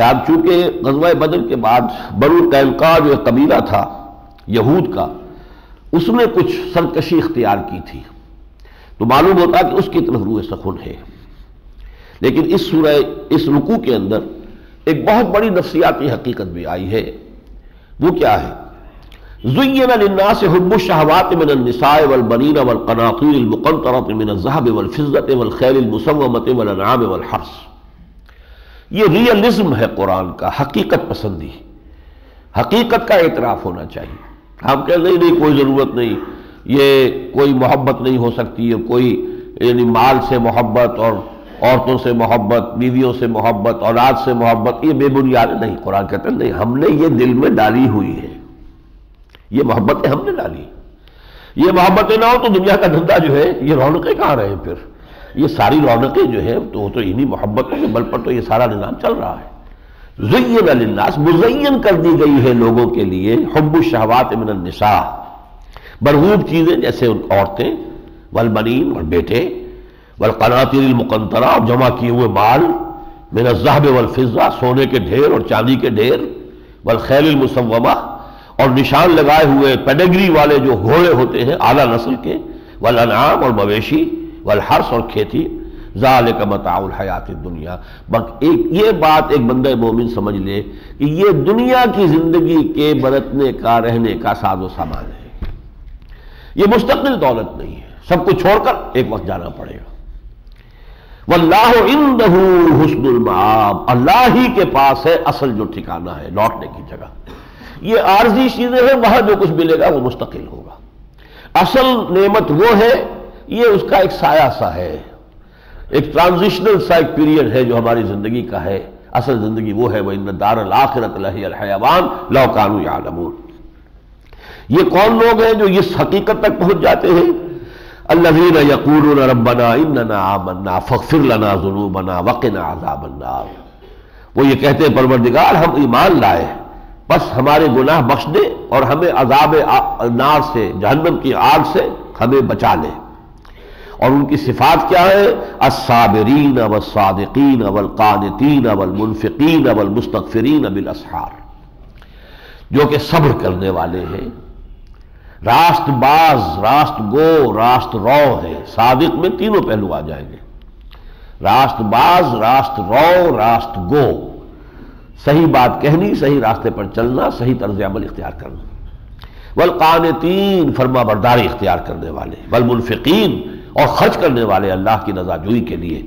اب چونکہ غزوہ بدر کے بعد بنو قینقاع جو قبیلہ تھا یہود کا، اس نے کچھ سرکشی اختیار کی تھی، تو معلوم ہوتا کہ اس کی طرف روح سخن ہے، لیکن اس رکوع کے اندر ایک بہت بڑی نفسیاتی حقیقت بھی آئی ہے۔ وہ کیا ہے؟ زُيِّنَ لِلنَّاسِ حُبُّ الشَّهَوَاتِ مِنَ النِّسَاءِ وَالْبَنِينَ وَالْقَنَاطِيرِ الْمُقَنطَرَةِ مِنَ الذَّهَبِ وَالْفِضَّةِ وَالْخَيْلِ الْمُسَوَّمَةِ وَالْأَنْعَامِ وَالْحَرْثِ۔ یہ ریئلزم ہے قرآن کا، حقیقت پسندی، حقیقت کا اعتراف ہونا چاہیے۔ ہم کہتے نہیں نہیں کوئی ضرورت نہیں، یہ کوئی محبت نہیں ہو سکتی ہے، کوئی یعنی مال سے محبت اور عورتوں سے محبت، بیویوں سے محبت، اولاد سے محبت، یہ بے بنیاد نہیں۔ قرآن کہتے ہیں نہیں، ہم نے یہ دل میں ڈالی ہوئی ہے، یہ محبتیں ہم نے ڈالی۔ یہ محبتیں نہ ہو تو دنیا کا دھندا جو ہے یہ رونقیں کہاں رہے پھر؟ یہ ساری رونقیں جو ہے تو انہی محبتوں کے بل پر تو یہ سارا نظام چل رہا ہے۔ زین للناس، مزین کر دی گئی ہے لوگوں کے لیے، حب الشہوات من النساء، مرغوب چیزیں جیسے عورتیں، والبنین اور بیٹے، والقناطیر المقنطرہ اور جمع کیے ہوئے مال، من الذهب والفضہ سونے کے ڈھیر اور چاندی کے ڈھیر، والخیل المسومہ اور نشان لگائے ہوئے پیڈگری والے جو گھوڑے ہوتے ہیں اعلیٰ نسل کے، والانعام اور مویشی، والحرث اور کھیتی، ذالک متاع الحیات الدنیا۔ ایک یہ بات ایک بندہ مومن سمجھ لے کہ یہ دنیا کی زندگی کے برتنے کا رہنے کا ساز و سامان ہے، یہ مستقل دولت نہیں ہے، سب کچھ چھوڑ کر ایک وقت جانا پڑے گا۔ واللہ عنہ حسن المآب، اللہ ہی کے پاس ہے اصل جو ٹھکانہ ہے، لوٹنے کی جگہ۔ یہ عارضی چیزیں ہیں، وہاں جو کچھ ملے گا وہ مستقل ہوگا۔ اصل نعمت وہ ہے، یہ اس کا ایک سایہ سا ہے، ایک ٹرانزیشنل سا ایک پیریڈ ہے جو ہماری زندگی کا ہے۔ اصل زندگی وہ ہے، وَإِنَّ الدَّارَ الْآخِرَةَ لَهِيَ الْحَيَوَانُ لَوْ كَانُوا يَعْلَمُونَ۔ یہ کون لوگ ہیں جو اس حقیقت تک پہنچ جاتے ہیں؟ الذین یقولون ربنا اننا آمنا فاغفر لنا ذنوبنا وقنا عذاب النار۔ وہ یہ کہتے ہیں پروردگار ہم ایمان لائے، بس ہمارے گناہ بخش دے اور ہمیں عذاب نار سے، جہنم کی آگ سے ہمیں بچا لے۔ اور ان کی صفات کیا ہے؟ الصابرین والصادقین والقانتین والمنفقین والمستغفرین بالاسحار، جو کہ صبر کرنے والے ہیں، راست باز، راست گو، راست رو ہے۔ صادق میں تینوں پہلو آ جائیں گے، راست باز، راست رو، راست گو، صحیح بات کہنی، صحیح راستے پر چلنا، صحیح طرز عمل اختیار کرنا۔ والقانتین، فرما برداری اختیار کرنے والے، والمنفقین اور خرچ کرنے والے اللہ کی رضاجوئی کے لیے،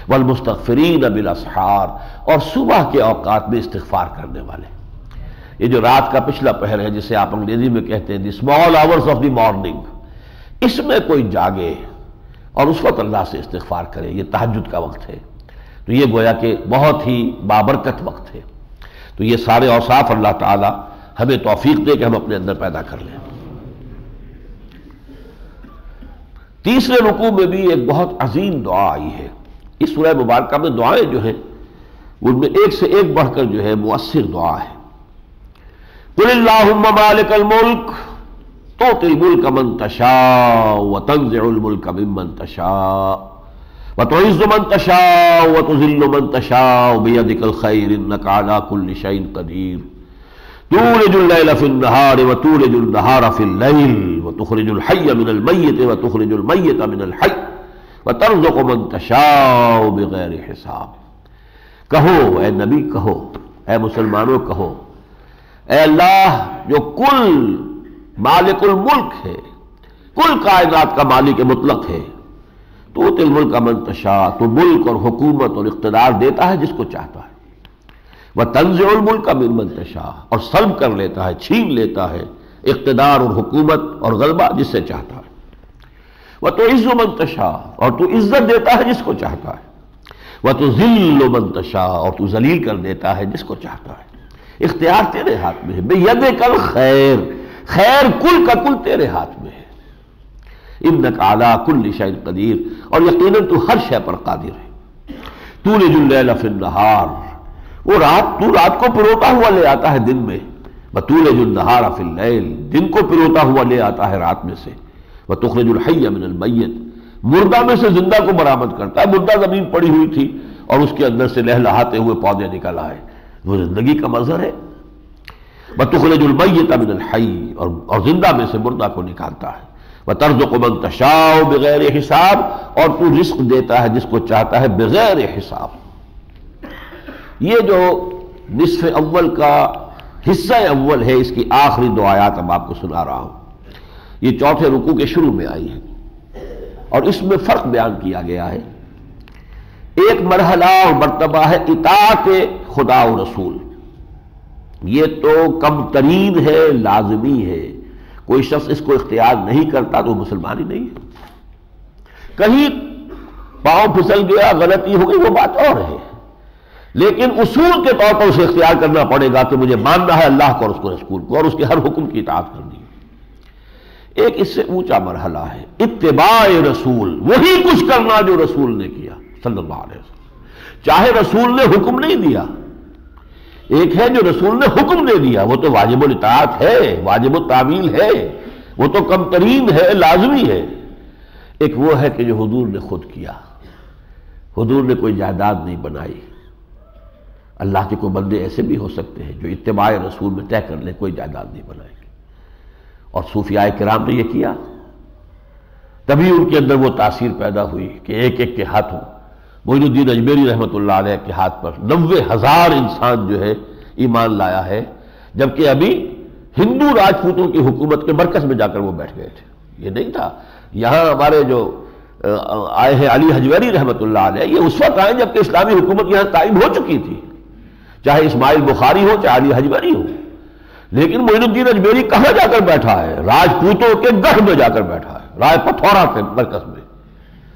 والمستغفرین بالاسحار اور صبح کے اوقات میں استغفار کرنے والے۔ یہ جو رات کا پچھلا پہر ہے جسے آپ انگریزی میں کہتے ہیں the small hours of the morning, اس میں کوئی جاگے اور اس وقت اللہ سے استغفار کرے، یہ تہجد کا وقت ہے، تو یہ گویا کہ بہت ہی بابرکت وقت ہے۔ تو یہ سارے اوصاف اللہ تعالی ہمیں توفیق دے کہ ہم اپنے اندر پیدا کر لیں۔ تیسرے رکوع میں بھی ایک بہت عظیم دعا آئی ہے۔ اس سورہ مبارکہ میں دعائیں جو ہیں ان میں ایک سے ایک بڑھ کر جو ہے مؤثر دعا ہے۔ قل اللہم مالک الملک تؤتی الملک من تشاء وتنزع الملک ممن تشاء وتعز من تشاء وتذل من تشاء بیدک الخیر انک علی کل شیء قدیر تولج اللیل فی النہار وتولج النہار فی اللیل وتخرج الحی من المیت وتخرج المیت من الحی وترزق من تشاء بغیر حساب۔ کہو اے نبی، کہو اے مسلمانوں، کہو اے اللہ جو کل مالک الملک ہے، کل کائنات کا مالک مطلق ہے، تو تل ملک من تشاء، تو ملک اور حکومت اور اقتدار دیتا ہے جس کو چاہتا ہے، وتنزع الملک ممن تشاء اور سلب کر لیتا ہے، چھین لیتا ہے اقتدار اور حکومت اور غلبہ جس سے چاہتا ہے، وتعز من تشاء اور تو عزت دیتا ہے جس کو چاہتا ہے، وتذل من تشاء اور تو ذلیل کر دیتا ہے جس کو چاہتا ہے۔ اختیار تیرے ہاتھ میں ہے، بیدک الخیر، خیر کل کا کل تیرے ہاتھ میں ہے، انک علی کل شیء قدیر اور یقیناً تو ہر شے پر قادر ہے۔ تولج اللیل فی النہار، وہ تو رات کو پروتا ہوا لے آتا ہے دن میں، وتولج النہار فی اللیل، دن کو پروتا ہوا لے آتا ہے رات میں سے، وتخرج الحی من المیت، مردہ میں سے زندہ کو برآمد کرتا ہے، مردہ زمین پڑی ہوئی تھی اور اس کے اندر سے لہلہاتے ہوئے پودے نکل آئے، وہ زندگی کا منظر ہے۔ وتخرج المیت من الحی اور زندہ میں سے مردہ کو نکالتا ہے، وترزق من تشاء بغیر حساب اور تو رزق دیتا ہے جس کو چاہتا ہے بغیر حساب۔ یہ جو نصف اول کا حصہ اول ہے، اس کی آخری دو آیات اب آپ کو سنا رہا ہوں، یہ چوتھے رکوع کے شروع میں آئی ہے اور اس میں فرق بیان کیا گیا ہے۔ ایک مرحلہ اور مرتبہ ہے اطاعت خدا و رسول، یہ تو کم ترین ہے، لازمی ہے، کوئی شخص اس کو اختیار نہیں کرتا تو مسلمان ہی نہیں ہے. کہیں پاؤں پھسل گیا، غلطی ہو گئی، وہ بات اور ہے، لیکن اصول کے طور پر اسے اختیار کرنا پڑے گا کہ مجھے ماننا ہے اللہ کو اور اس کو رسول کو، اور اس کے ہر حکم کی اطاعت کرنی ہے. ایک اس سے اونچا مرحلہ ہے اتباع رسول، وہی کچھ کرنا جو رسول نے کیا صلی اللہ علیہ وسلم. چاہے رسول نے حکم نہیں دیا، ایک ہے جو رسول نے حکم دے دیا، وہ تو واجب الاطاعت ہے، واجب التعمیل ہے، وہ تو کم ترین ہے، لازمی ہے. ایک وہ ہے کہ جو حضور نے خود کیا. حضور نے کوئی جائیداد نہیں بنائی. اللہ کے کوئی بندے ایسے بھی ہو سکتے ہیں جو اتباع رسول میں طے کر لیں کوئی جائیداد نہیں بنائیں گے، اور صوفیاء کرام نے یہ کیا. تبھی ان کے اندر وہ تاثیر پیدا ہوئی کہ ایک ایک کے ہاتھوں، معین الدین اجمیری رحمۃ اللہ علیہ کے ہاتھ پر 90,000 انسان جو ہے ایمان لایا ہے، جبکہ ابھی ہندو راجپوتوں کی حکومت کے مرکز میں جا کر وہ بیٹھ گئے تھے. یہ نہیں تھا. یہاں ہمارے جو آئے ہیں علی حجویری رحمۃ اللہ علیہ، یہ اس وقت آئے جبکہ اسلامی حکومت یہاں قائم ہو چکی تھی، چاہے اسماعیل بخاری ہو چاہے علی حجویری ہو. لیکن معین الدین اجمیری کہاں جا کر بیٹھا ہے؟ راجپوتوں کے گڑھ میں جا کر بیٹھا ہے، رائے پتھورا کے مرکز میں،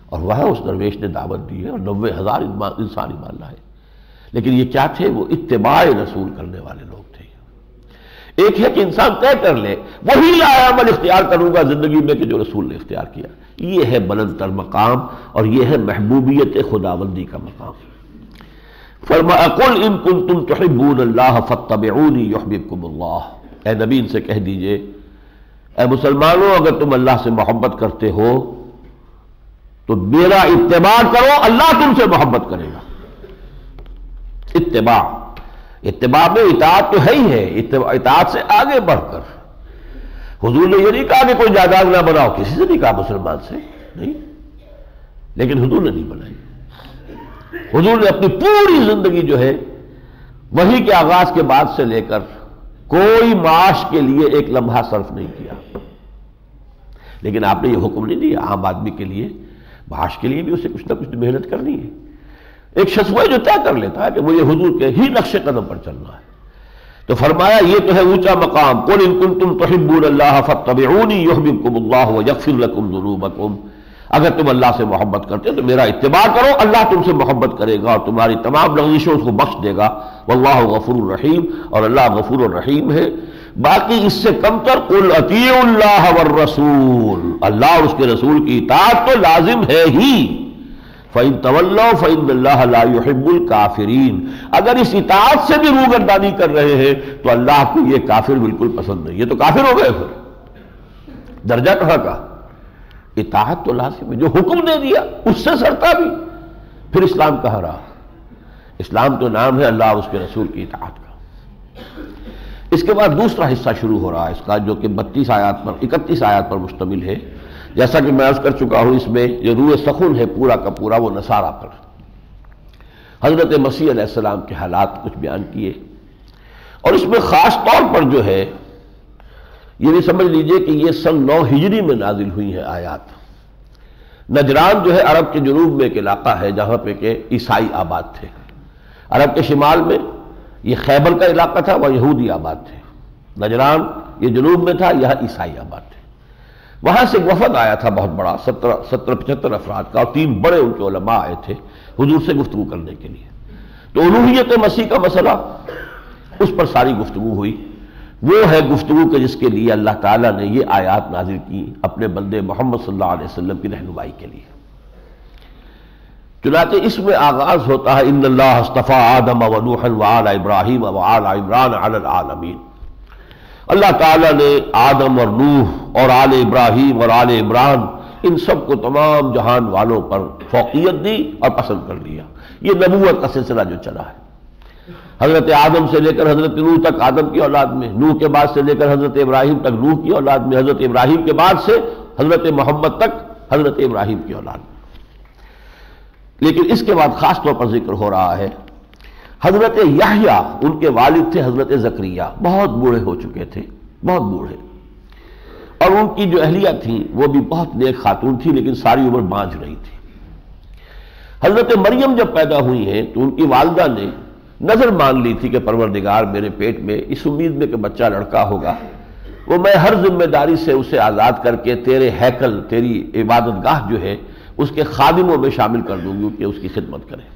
اور وہاں اس درویش نے دعوت دی ہے اور 90,000 انسان ایمان لائے. لیکن یہ کیا تھے؟ وہ اتباع رسول کرنے والے لوگ تھے. ایک ہے کہ انسان طے کر لے وہی لایا عمل اختیار کروں گا زندگی میں کہ جو رسول نے اختیار کیا. یہ ہے بلند تر مقام، اور یہ ہے محبوبیت خداوندی کا مقام. فرمایا قل ان کنتم تحبون اللہ فاتبعونی یحببکم اللہ. اے نبی ان سے کہہ دیجئے، اے مسلمانوں اگر تم اللہ سے محبت کرتے ہو تو میرا اتباع کرو، اللہ تم سے محبت کرے گا. اتباع میں اطاعت تو ہے ہی ہے، اطاعت سے آگے بڑھ کر. حضور نے یہ نہیں کہا کہ کوئی جائیداد نہ بناؤ، کسی سے نہیں کہا مسلمان سے نہیں، لیکن حضور نے نہیں بنائی. حضور نے اپنی پوری زندگی جو ہے وہی کے آغاز کے بعد سے لے کر کوئی معاش کے لیے ایک لمحہ صرف نہیں کیا. لیکن آپ نے یہ حکم نہیں دیا عام آدمی کے لیے معاش کے لیے بھی اسے کچھ نہ کچھ محنت کرنی ہے. ایک شخص وہ جو طے کر لیتا ہے کہ مجھے حضور کے ہی نقش قدم پر چلنا ہے. تو فرمایا یہ تو ہے اونچا مقام. قل ان کنتم تحبون اللہ فاتبعونی یحببکم اللہ ویغفر لکم ذنوبکم. اگر تم اللہ سے محبت کرتے تو میرا اتباع کرو، اللہ تم سے محبت کرے گا اور تمہاری تمام لغزشوں کو بخش دے گا. واللہ غفور الرحیم، اور اللہ غفور الرحیم ہے. باقی اس سے کم تر قل اطیعوا اللہ والرسول، اللہ اور اس کے رسول کی اطاعت تو لازم ہے ہی. فَإِن تَوَلَّوْا فَإِنَّ اللَّهَ لَا يُحِبُّ الْكَافِرِينَ. اگر اس اطاعت سے بھی روگردانی کر رہے ہیں تو اللہ کو یہ کافر بالکل پسند نہیں. یہ تو کافر ہو گئے، پھر درجہ کہاں کا؟ اطاعت تو لازم ہے، جو حکم دے دیا اس سے سرتا بھی. پھر اسلام کہاں رہا؟ اسلام تو نام ہے اللہ اور اس کے رسول کی اطاعت کا. اس کے بعد دوسرا حصہ شروع ہو رہا ہے اس کا، جو کہ 31 آیات پر مشتمل ہے. جیسا کہ میں عرض کر چکا ہوں، اس میں یہ روح سخن ہے پورا کا پورا وہ نصارہ پر. حضرت مسیح علیہ السلام کے حالات کچھ بیان کیے، اور اس میں خاص طور پر جو ہے یہ بھی سمجھ لیجئے کہ یہ سن 9 ہجری میں نازل ہوئی ہیں آیات. نجران جو ہے عرب کے جنوب میں ایک علاقہ ہے جہاں پہ کہ عیسائی آباد تھے. عرب کے شمال میں یہ خیبر کا علاقہ تھا، وہاں یہودی آباد تھے. نجران یہ جنوب میں تھا، یہاں عیسائی آباد تھے. وہاں سے ایک وفد آیا تھا بہت بڑا، 75 افراد کا، اور 3 بڑے ان کے علماء آئے تھے حضور سے گفتگو کرنے کے لیے. تو الوہیت مسیح کا مسئلہ اس پر ساری گفتگو ہوئی. وہ ہے گفتگو کہ جس کے لیے اللہ تعالیٰ نے یہ آیات نازل کی اپنے بندے محمد صلی اللہ علیہ وسلم کی رہنمائی کے لیے. چنانچہ اس میں آغاز ہوتا ہے ان اللہ اصطفیٰ آدم ونوحا وآل ابراہیم وآل عمران علی العالمین. اللہ تعالیٰ نے آدم اور نوح اور آل ابراہیم اور آل عمران ان سب کو تمام جہان والوں پر فوقیت دی اور پسند کر لیا. یہ نبوت کا سلسلہ جو چلا ہے، حضرت آدم سے لے کر حضرت نوح تک آدم کی اولاد میں، نوح کے بعد سے لے کر حضرت ابراہیم تک نوح کی اولاد میں، حضرت ابراہیم کے بعد سے حضرت محمد تک حضرت ابراہیم کی اولاد میں. لیکن اس کے بعد خاص طور پر ذکر ہو رہا ہے حضرت یحییٰ، ان کے والد تھے حضرت زکریہ، بہت بوڑھے ہو چکے تھے، بہت بوڑھے، اور ان کی جو اہلیہ تھیں وہ بھی بہت نیک خاتون تھی لیکن ساری عمر بانجھ رہی تھی. حضرت مریم جب پیدا ہوئی ہیں تو ان کی والدہ نے نظر مان لی تھی کہ پروردگار میرے پیٹ میں اس امید میں کہ بچہ لڑکا ہوگا وہ میں ہر ذمہ داری سے اسے آزاد کر کے تیرے ہیکل، تیری عبادت گاہ جو ہے اس کے خادموں میں شامل کر دوں گی کہ اس کی خدمت کرے۔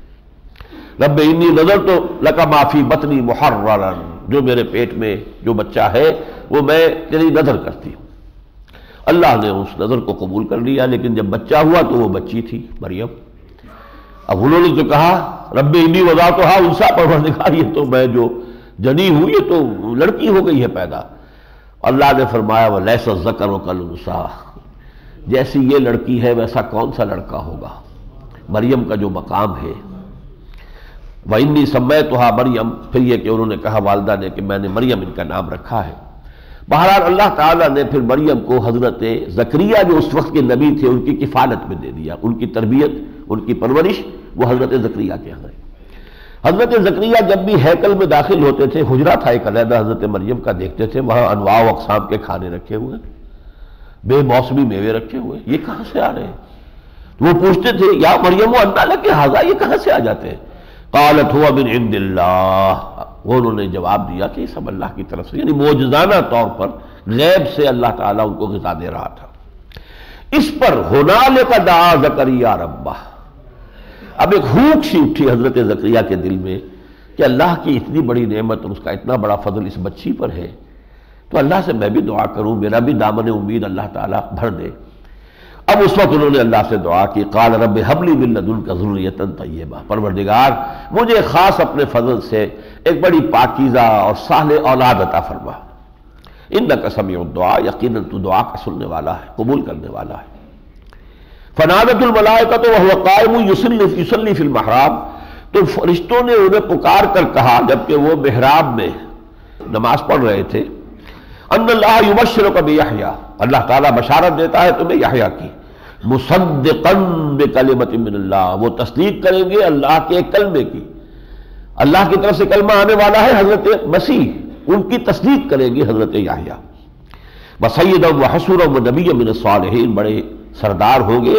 رب انی نذرت لک ما فی بطنی محررا، جو میرے پیٹ میں جو بچہ ہے وہ میں تیری نذر کرتی ہوں۔ اللہ نے اس نذر کو قبول کر لیا، لیکن جب بچہ ہوا تو وہ بچی تھی مریم۔ اب انہوں نے جو کہا رب انی وضعتھا انثی، پروردگار یہ تو میں جو جنی ہوں یہ تو لڑکی ہو گئی ہے پیدا۔ اللہ نے فرمایا ولیس الذکر کالانثیٰ، جیسی یہ لڑکی ہے ویسا کون سا لڑکا ہوگا۔ مریم کا جو مقام ہے، وَإِنِّي سَمَّيْتُهَا مریم، پھر یہ کہ انہوں نے کہا والدہ نے کہ میں نے مریم ان کا نام رکھا ہے۔ بہرحال اللہ تعالیٰ نے پھر مریم کو حضرت زکریا جو اس وقت کے نبی تھے ان کی کفالت میں دے دیا، ان کی تربیت، ان کی پرورش وہ حضرت زکریا کے ہاں ہے۔ حضرت زکریا جب بھی ہیکل میں داخل ہوتے تھے، حجرہ تھا ایک علیحدہ حضرت مریم کا، دیکھتے تھے وہاں انواع و اقسام کے کھانے رکھے ہوئے، بے موسمی میوے رکھے ہوئے، یہ کہاں سے آ رہے ہیں؟ تو وہ پوچھتے تھے یا مریم انا لک ھذا، یہ کہاں سے آ جاتے ہیں؟ قالت هو من عند اللہ، وہ انہوں نے جواب دیا کہ یہ سب اللہ کی طرف سے، یعنی معجزانہ طور پر غیب سے اللہ تعالیٰ ان کو غذا دے رہا تھا۔ اس پر ہنالک دعا زکریا ربہ، اب ایک ہوک سی اٹھی حضرت زکریا کے دل میں کہ اللہ کی اتنی بڑی نعمت اور اس کا اتنا بڑا فضل اس بچی پر ہے، تو اللہ سے میں بھی دعا کروں، میرا بھی دامن امید اللہ تعالیٰ بھر دے۔ اب اس وقت انہوں نے اللہ سے دعا کی، قال رب هب لی من لدنک ذریۃ طیبہ، پروردگار مجھے خاص اپنے فضل سے ایک بڑی پاکیزہ اور صالح اولاد عطا فرما، انک سمیع الدعاء، یقیناً تو دعا کا سننے والا ہے، قبول کرنے والا ہے۔ فنادت الملائکۃ وہو قائم یصلی فی المحراب، تو فرشتوں نے انہیں پکار کر کہا جبکہ وہ محراب میں نماز پڑھ رہے تھے، ان اللہ یبشرک بیحییٰ، اللہ تعالیٰ بشارت دیتا ہے تمہیں یحییٰ کی، مصدقا بکلمۃ من اللہ، وہ تصدیق کریں گے اللہ کے ایک کلمے کی، اللہ کی طرف سے کلمہ آنے والا ہے حضرت مسیح، ان کی تصدیق کریں گے حضرت یحییٰ، وسیدا وحصورا ونبیا من الصالحین، بڑے سردار ہوں گے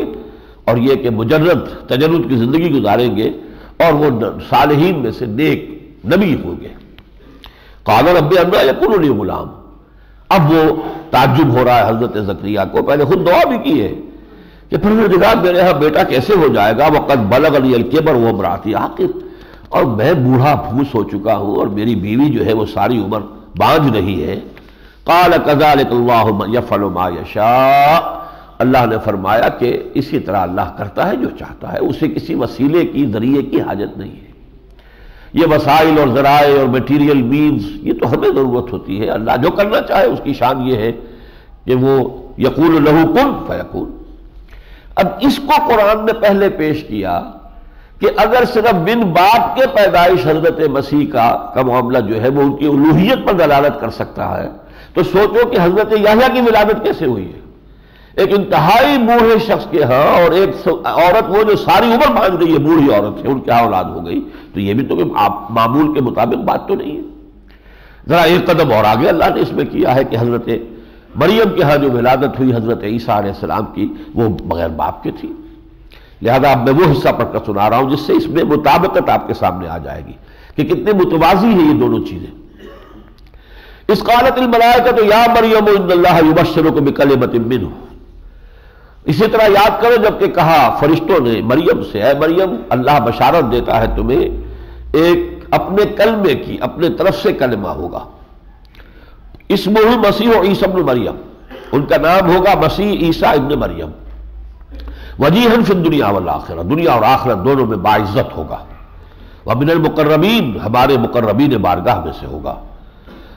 اور یہ کہ مجرد تجرد کی زندگی گزاریں گے اور وہ صالحین میں سے نیک نبی ہوں گے۔ قال رب انا یکون لی غلام، اب وہ تعجب ہو رہا ہے حضرت زکریا کو، پہلے خود دعا بھی کی ہے کہ پروردگار میرے ہاں بیٹا کیسے ہو جائے گا، وقد بلغنی الکبر وامرأتی عاقر، اور میں بوڑھا بھوس ہو چکا ہوں اور میری بیوی جو ہے وہ ساری عمر بانجھ رہی ہے۔ قال کذلک اللہ یفعل ما یشاء، اللہ نے فرمایا کہ اسی طرح اللہ کرتا ہے جو چاہتا ہے، اسے کسی وسیلے کی ذریعے کی حاجت نہیں ہے۔ یہ وسائل اور ذرائع اور میٹیریل مینز یہ تو ہمیں ضرورت ہوتی ہے، اللہ جو کرنا چاہے اس کی شان یہ ہے کہ وہ یقول لہ کن فیکون۔ اب اس کو قرآن نے پہلے پیش کیا کہ اگر صرف بن باپ کے پیدائش حضرت مسیح کا معاملہ جو ہے وہ ان کی الوہیت پر دلالت کر سکتا ہے، تو سوچو کہ حضرت یحییٰ کی ولادت کیسے ہوئی ہے، ایک انتہائی بوڑھے شخص کے ہاں، اور ایک عورت وہ جو ساری عمر باندھ گئی ہے، بوڑھی عورت ہے، ان کے ہاں اولاد ہو گئی، تو یہ بھی تو معمول کے مطابق بات تو نہیں ہے۔ ذرا ایک قدم اور آگے اللہ نے اس میں کیا ہے کہ حضرت مریم کے ہاں جو ولادت ہوئی حضرت عیسیٰ علیہ السلام کی وہ بغیر باپ کے تھی، لہذا اب میں وہ حصہ پڑھ کر سنا رہا ہوں جس سے اس میں مطابقت آپ کے سامنے آ جائے گی کہ کتنے متوازی ہیں یہ دونوں چیزیں۔ اس قالت الملائکۃ یا مریم ان اللہ یبشرک بکلمۃ منہ، اسی طرح یاد کرو جب کہ کہا فرشتوں نے مریم سے، اے مریم اللہ بشارت دیتا ہے تمہیں ایک اپنے کلمے کی، اپنے طرف سے کلمہ ہوگا، اسمہ مسیح عیسیٰ ابن مریم، ان کا نام ہوگا مسیح عیسیٰ ابن مریم، وجیہا فی الدنیا والآخرہ، دنیا اور آخرت دونوں میں باعزت ہوگا، ومن المقربین، ہمارے مقربین بارگاہ میں سے ہوگا،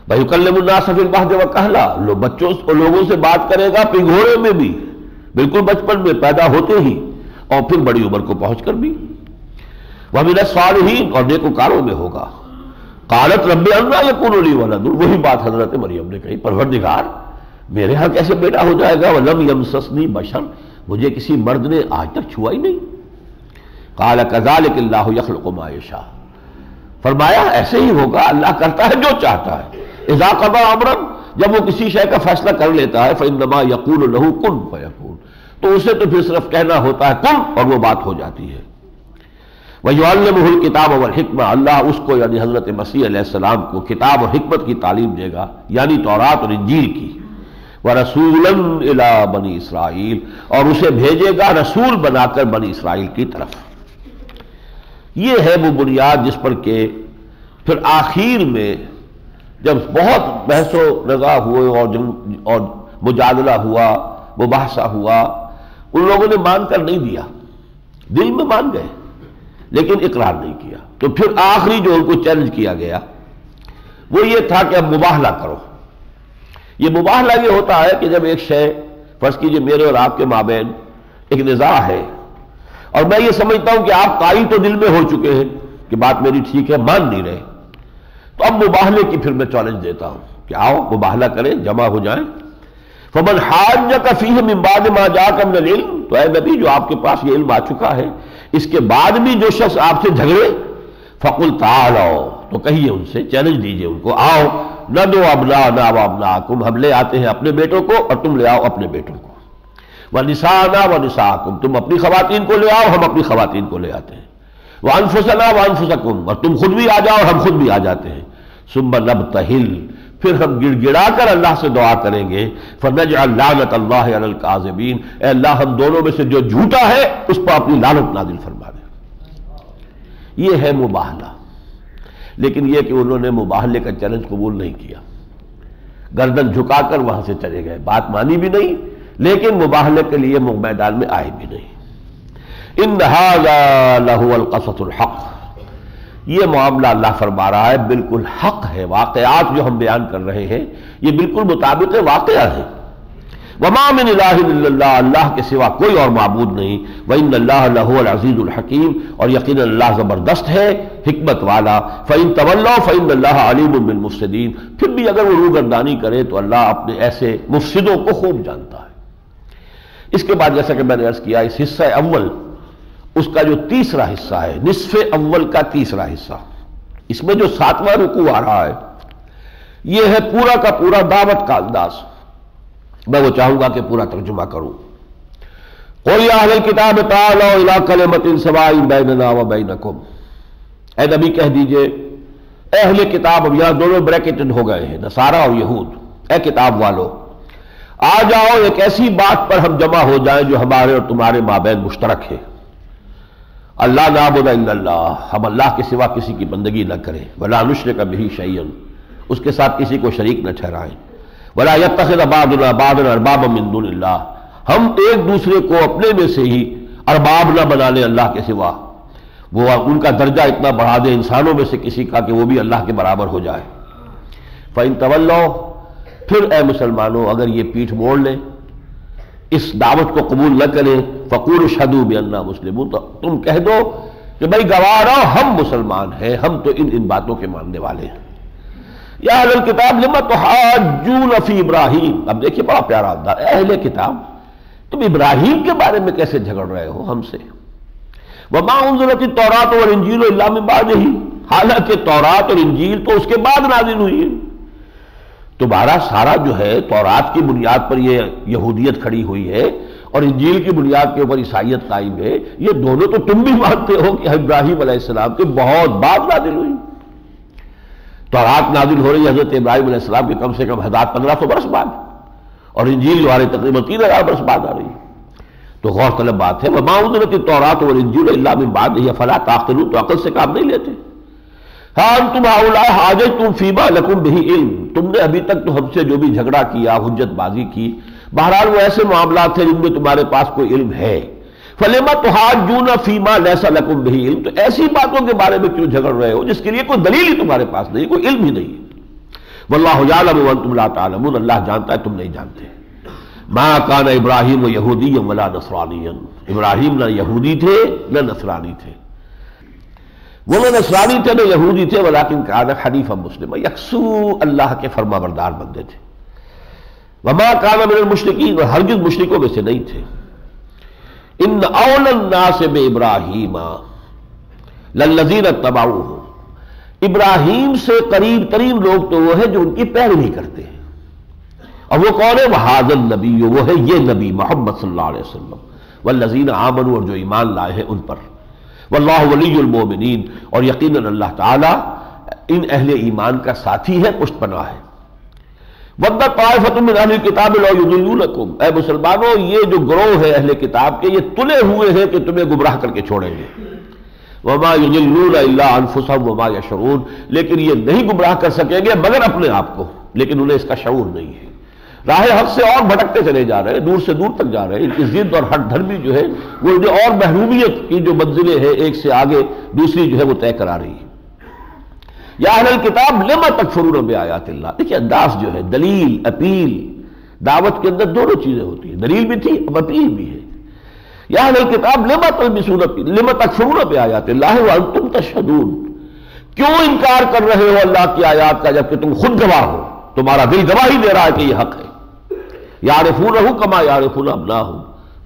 ویکلم الناس فی المہد وکہلا، لوگوں سے بات کرے گا پنگھوڑے میں بھی، بالکل بچپن میں پیدا ہوتے ہی، اور پھر بڑی عمر کو پہنچ کر بھی، ومن الصالحین، اور نیکوکاروں میں ہوگا۔ قالت رب انا یکون لی ولد، وہی بات حضرت مریم نے کہی، پروردگار میرے ہاں کیسے بیٹا ہو جائے گا، ولم یمسسنی بشر، مجھے کسی مرد نے آج تک چھوا ہی نہیں۔ قال کذالک اللہ یخلق ما یشاء، فرمایا ایسے ہی ہوگا، اللہ کرتا ہے جو چاہتا ہے، اذا قضى امرا، جب وہ کسی شے کا فیصلہ کر لیتا ہے، فانما یقول له کن فیکون، تو اسے تو پھر صرف کہنا ہوتا ہے کن اور وہ بات ہو جاتی ہے۔ وَيُعَلِّمُهُ الْكِتَابَ وَالْحِکْمَةَ، اللہ اس کو یعنی حضرت مسیح علیہ السلام کو کتاب اور حکمت کی تعلیم دے گا، یعنی تورات اور انجیل کی۔ وَرَسُولًا إِلَىٰ بَنِي اسرائیل، اور اسے بھیجے گا رسول بنا کر بنی اسرائیل کی طرف۔ یہ ہے وہ بنیاد جس پر کہ پھر آخر میں جب بہت بحث و نظا ہوئے اور مجادلہ ہوا، مباحثہ ہوا، ان لوگوں نے مان کر نہیں دیا، دل میں مان گئے لیکن اقرار نہیں کیا۔ تو پھر آخری جو ان کو چیلنج کیا گیا وہ یہ تھا کہ اب مباہلہ کرو۔ یہ مباہلہ یہ ہوتا ہے کہ جب ایک شے، فرض کیجئے میرے اور آپ کے مابین ایک نزاع ہے، اور میں یہ سمجھتا ہوں کہ آپ قائل تو دل میں ہو چکے ہیں کہ بات میری ٹھیک ہے، مان نہیں رہے، تو اب مباہلے کی پھر میں چیلنج دیتا ہوں کہ آؤ مباہلہ کریں، جمع ہو جائیں۔ فَمَنْ حَاجَّكَ فِيهِ مِنْ بَعْدِ مَا جَاءَكَ مِنَ الْعِلْمِ، تو اے نبی جو آپ کے پاس یہ علم آ چکا ہے، اس کے بعد بھی جو شخص آپ سے جھگڑے، فَقُلْ تَعَالَوْا، تو کہیے ان سے، چیلنج دیجئے ان کو، آؤ نَدْعُ أَبْنَاءَنَا وَأَبْنَاءَكُمْ، ہم لے آتے ہیں اپنے بیٹوں کو اور تم لے آؤ اپنے بیٹوں کو، وَنِسَاءَنَا وَنِسَاءَكُمْ، تم اپنی خواتین کو لے آؤ، ہم اپنی خواتین کو لے آتے ہیں، وَأَنفُسَنَا وَأَنفُسَكُمْ، اور تم خود بھی آ جاؤ اور ہم خود بھی آ جاتے ہیں، ثُمَّ نَبْتَهِلْ، پھر ہم گڑ گڑا کر اللہ سے دعا کریں گے، فَنَجْعَلْ لَعْنَتَ اللَّهِ عَلَى الْكَاذِبِينَ، اے اللہ ہم دونوں میں سے جو جھوٹا ہے اس پر اپنی لعنت نازل فرما دے۔ یہ ہے مباہلہ، لیکن یہ کہ انہوں نے مباہلے کا چیلنج قبول نہیں کیا، گردن جھکا کر وہاں سے چلے گئے، بات مانی بھی نہیں لیکن مباہلے کے لیے میدان میں آئے بھی نہیں۔ إِنَّ هَذَا لَهُوَ الْقَصَصُ الْحَقُّ، یہ معاملہ اللہ فرما رہا ہے بالکل حق ہے، واقعات جو ہم بیان کر رہے ہیں یہ بالکل مطابق واقعہ ہے۔ وَمَا مِنْ إِلَٰهٍ إِلَّا اللَّهُ، اللہ کے سوا کوئی اور معبود نہیں، وَإِنَّ اللَّهَ لَهُوَ الْعَزِيزُ الْحَكِيمُ، اور یقیناً اللہ زبردست ہے، حکمت والا۔ فَإِن تَوَلَّوْا فَإِنَّ اللَّهَ عَلِيمٌ بِالْمُفْسِدِينَ، پھر بھی اگر وہ روگردانی کرے تو اللہ اپنے ایسے مفسدوں کو خوب جانتا ہے۔ اس کے بعد جیسا کہ میں نے عرض کیا، اس حصہ اول، اس کا جو تیسرا حصہ ہے، نصف اول کا تیسرا حصہ، اس میں جو 7واں رکوع آ رہا ہے یہ ہے پورا کا پورا دعوت کا انداز۔ میں وہ چاہوں گا کہ پورا ترجمہ کروں۔ قُلْ يَا أَهْلَ الْكِتَابِ تَعَالَوْا إِلَىٰ كَلِمَةٍ سَوَاءٍ بَيْنَنَا وَبَيْنَكُمْ، اے نبی کہہ دیجئے، اے اہل کتاب، اب یہاں دونوں بریکٹڈ ہو گئے ہیں، نصارہ اور یہود، اے کتاب والو آ جاؤ ایک ایسی بات پر ہم جمع ہو جائیں جو ہمارے اور تمہارے مابین مشترک ہے۔ اللہ نعبد الا اللہ، ہم اللہ کے سوا کسی کی بندگی نہ کریں، ولا نشرک بہ شیئا، اس کے ساتھ کسی کو شریک نہ ٹھہرائیں، ولا یتخذ بعضنا بعضا اربابا من دون اللہ، ہم ایک دوسرے کو اپنے میں سے ہی ارباب نہ بنا لیں اللہ کے سوا، وہ ان کا درجہ اتنا بڑھا دیں انسانوں میں سے کسی کا کہ وہ بھی اللہ کے برابر ہو جائے۔ فَإِن تَوَلَّوْا، پھر اے مسلمانوں اگر یہ پیٹھ موڑ لیں، اس دعوت کو قبول نہ کریں، فَقُولُوا اشْهَدُوا بِأَنَّا مُسْلِمُونَ، تو تم کہہ دو کہ بھائی گواہ رہو ہم مسلمان ہیں، ہم تو ان باتوں کے ماننے والے ہیں۔ یا اہل الکتاب لم تحاجون فی ابراہیم، اب دیکھیے بڑا پیارا انداز، اے اہل کتاب تم ابراہیم کے بارے میں کیسے جھگڑ رہے ہو ہم سے؟ وما انزلت التوراۃ والانجیل الا من بعدہ، حالانکہ تورات اور انجیل تو اس کے بعد نازل ہوئی ہے۔ تمہارا سارا جو ہے تورات کی بنیاد پر یہ یہودیت کھڑی ہوئی ہے اور انجیل کی بنیاد کے اوپر عیسائیت قائم ہے، یہ دونوں تو تم بھی مانتے ہو کہ ابراہیم علیہ السلام کے بہت بعد نازل ہوئی۔ تورات نازل ہو رہی ہے حضرت ابراہیم علیہ السلام کے کم سے کم 1500 برس بعد، اور انجیل جو آ رہی تقریباً 3000 برس بعد آ رہی ہے۔ تو غور طلب بات ہے، وما انزلت التوراۃ والانجیل الا من بعدہ افلا تعقلون، تو عقل سے کام نہیں لیتے۔ ہاں انتم ہؤلاء حاججتم فیما لکم بہ علم، تم نے ابھی تک تو ہم سے جو بھی جھگڑا کیا، حجت بازی کی، بہرحال وہ ایسے معاملات ہیں جن میں تمہارے پاس کوئی علم ہے۔ فلم تحاجون فیما لیس لکم بہ علم، تو ایسی باتوں کے بارے میں کیوں جھگڑ رہے ہو جس کے لیے کوئی دلیل ہی تمہارے پاس نہیں، کوئی علم ہی نہیں۔ واللہ یعلم وانتم لا تعلمون، اللہ جانتا ہے تم نہیں جانتے۔ ما کان ابراہیم یہودیا ولا نصرانیا، ابراہیم نہ یہودی تھے نہ نصرانی تھے، وہ نہ نصرانی تھے نہ یہودی تھے، ولیکن کان حنیفا مسلما، یکسو اللہ کے فرما بردار بندے تھے۔ وما کان من المشرکین، اور ہرگز مشرکوں میں سے نہیں تھے۔ ان اول الناس بابراہیم للذین اتبعوہ، ابراہیم سے قریب ترین لوگ تو وہ ہیں جو ان کی پیروی کرتے ہیں، اور وہ کون ہے؟ وہذا النبی، وہ ہے یہ نبی محمد صلی اللہ علیہ وسلم، والذین آمنوا، اور جو ایمان لائے ہیں ان پر، واللہ ولی المومنین، اور یقیناً اللہ تعالی ان اہل ایمان کا ساتھی ہے، پشت پناہ ہے۔ وَدَّ طَائِفَةٌ مِّنْ أَهْلِ الْكِتَابِ لَوْ يُضِلُّونَكُمْ، اے مسلمانوں یہ جو گروہ ہے اہل کتاب کے یہ تلے ہوئے ہیں کہ تمہیں گمراہ کر کے چھوڑیں گے. وَمَا يُضِلُّونَ إِلَّا أَنفُسَهُمْ وَمَا يَشْعُرُونَ، لیکن یہ نہیں گمراہ کر سکیں گے مگر اپنے آپ کو، لیکن انہیں اس کا شعور نہیں ہے. راہ حق سے اور بھٹکتے چلے جا رہے ہیں، دور سے دور تک جا رہے ہیں. ان کی ضد اور ہٹ دھرمی جو ہے وہ انہیں اور محرومیت کی جو منزلیں ہیں ایک سے آگے دوسری جو ہے وہ طے کرا رہی ہے. یا اہل الکتاب لما تکفرون بآیات اللہ، دیکھیں انداز جو ہے، دلیل، اپیل. دعوت کے اندر دونوں چیزیں ہوتی ہیں، دلیل بھی تھی اب اپیل بھی ہے. یا اہل الکتاب لما تکفرون بآیات اللہ وانتم تشہدون، کیوں انکار کر رہے ہو اللہ کی آیات کا جبکہ تم خود گواہ ہو، تمہارا دل گواہی دے رہا ہے کہ یہ حق ہے. یعرفونہ کما یعرفون ابناہم،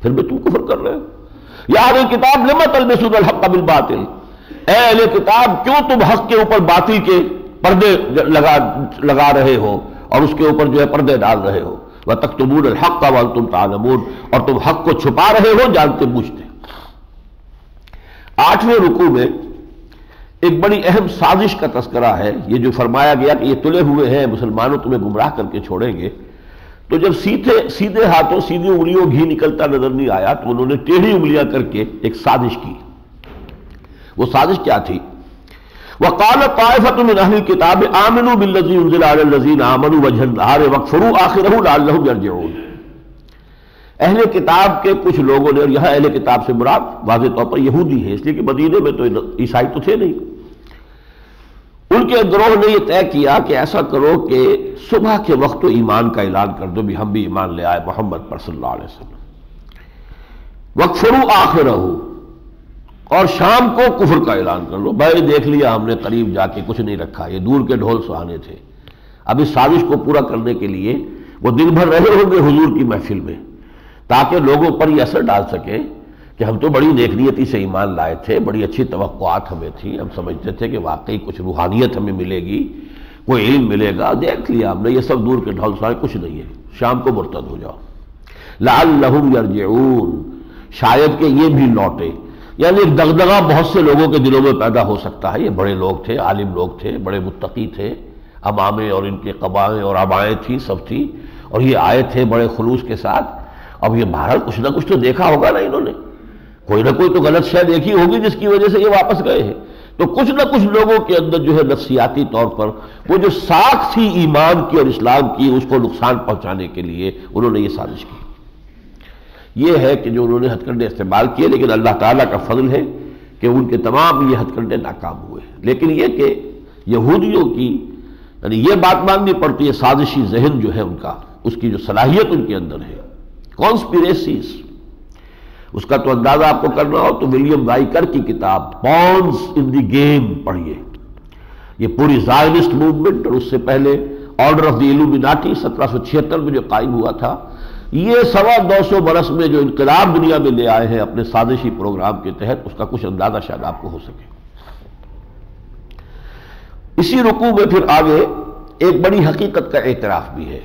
پھر بھی تم کفر کر رہے ہو. یا اہل الکتاب لما تلبسون الحق بالباطل، اے اہل کتاب کیوں تم حق کے اوپر باطل کے پردے لگا رہے ہو اور اس کے اوپر جو ہے پردے ڈال رہے ہو. وَتَكْتُمُونَ الْحَقَّ وَأَنْتُمْ تَعْلَمُونَ، اور تم حق کو چھپا رہے ہو جانتے بوجھتے. 8ویں رکوع میں ایک بڑی اہم سازش کا تذکرہ ہے. یہ جو فرمایا گیا کہ یہ تلے ہوئے ہیں مسلمانوں تمہیں گمراہ کر کے چھوڑیں گے، تو جب سیدھے ہاتھوں سیدھی انگلیوں گھی نکلتا نظر نہیں آیا تو انہوں نے ٹیڑھی انگلیاں کر کے ایک سازش کی. وہ سازش کیا تھی؟ وَقَالَ طَائِفَةٌ مِّنْ أَهْلِ الْكِتَابِ آمِنُوا بِالَّذِي أُنزِلَ عَلَى الَّذِينَ آمَنُوا وَجْهَ النَّهَارِ وَاكْفُرُوا آخِرَهُ لَعَلَّهُمْ يَرْجِعُونَ. اہل کتاب کے کچھ لوگوں نے، اور یہاں اہل کتاب سے مراد واضح طور پر یہودی ہے، اس لیے کہ مدینے میں تو عیسائی تو تھے نہیں. ان کے گروہ نے یہ طے کیا کہ ایسا کرو کہ صبح کے وقت تو ایمان کا اعلان کر دو بھی ہم بھی ایمان لے آئے محمد پر صلی اللہ علیہ وسلم. وَاكْفُرُوا آخِرَهُ، اور شام کو کفر کا اعلان کر لو. بھائی دیکھ لیا ہم نے قریب جا کے کچھ نہیں رکھا، یہ دور کے ڈھول سہانے تھے. اب اس سازش کو پورا کرنے کے لیے وہ دن بھر رہے ہوں گے حضور کی محفل میں تاکہ لوگوں پر یہ اثر ڈال سکے کہ ہم تو بڑی نیک نیتی سے ایمان لائے تھے، بڑی اچھی توقعات ہمیں تھی، ہم سمجھتے تھے کہ واقعی کچھ روحانیت ہمیں ملے گی، کوئی علم ملے گا. دیکھ لیا ہم نے یہ سب دور کے ڈھول سہانے، کچھ نہیں ہے، شام کو مرتد ہو جاؤ. لعلہم یرجعون، شاید کہ یہ بھی لوٹے. یعنی ایک دغدغہ بہت سے لوگوں کے دلوں میں پیدا ہو سکتا ہے. یہ بڑے لوگ تھے، عالم لوگ تھے، بڑے متقی تھے، امامے اور ان کے قبائیں اور آبائیں تھیں، سب تھی، اور یہ آئے تھے بڑے خلوص کے ساتھ. اب یہ بہرحال کچھ نہ کچھ تو دیکھا ہوگا نا، انہوں نے کوئی نہ کوئی تو غلط شے دیکھی ہوگی جس کی وجہ سے یہ واپس گئے ہیں. تو کچھ نہ کچھ لوگوں کے اندر جو ہے نفسیاتی طور پر وہ جو ساکھ تھی ایمان کی اور اسلام کی، اس کو نقصان پہنچانے کے لیے انہوں نے یہ سازش کی. یہ ہے کہ جو انہوں نے ہتھ کنڈے استعمال کیے، لیکن اللہ تعالیٰ کا فضل ہے کہ ان کے تمام یہ ہتھ کنڈے ناکام ہوئے. لیکن یہ کہ یہودیوں کی یعنی یہ بات ماننی پڑتی ہے، سازشی ذہن جو ہے ان کا، اس کی جو صلاحیت ان کے اندر ہے، کانسپیریسیز، اس کا تو اندازہ آپ کو کرنا ہو تو ولیم رائکر کی کتاب پونز ان دی گیم پڑھیے. یہ پوری زائنسٹ موومنٹ اور اس سے پہلے آرڈر آف دی ایلومیناٹی 1776 میں جو قائم ہوا تھا، یہ 250 برس میں جو انقلاب دنیا میں لے آئے ہیں اپنے سازشی پروگرام کے تحت، اس کا کچھ اندازہ شاید آپ کو ہو سکے. اسی رکوع میں پھر آگے ایک بڑی حقیقت کا اعتراف بھی ہے،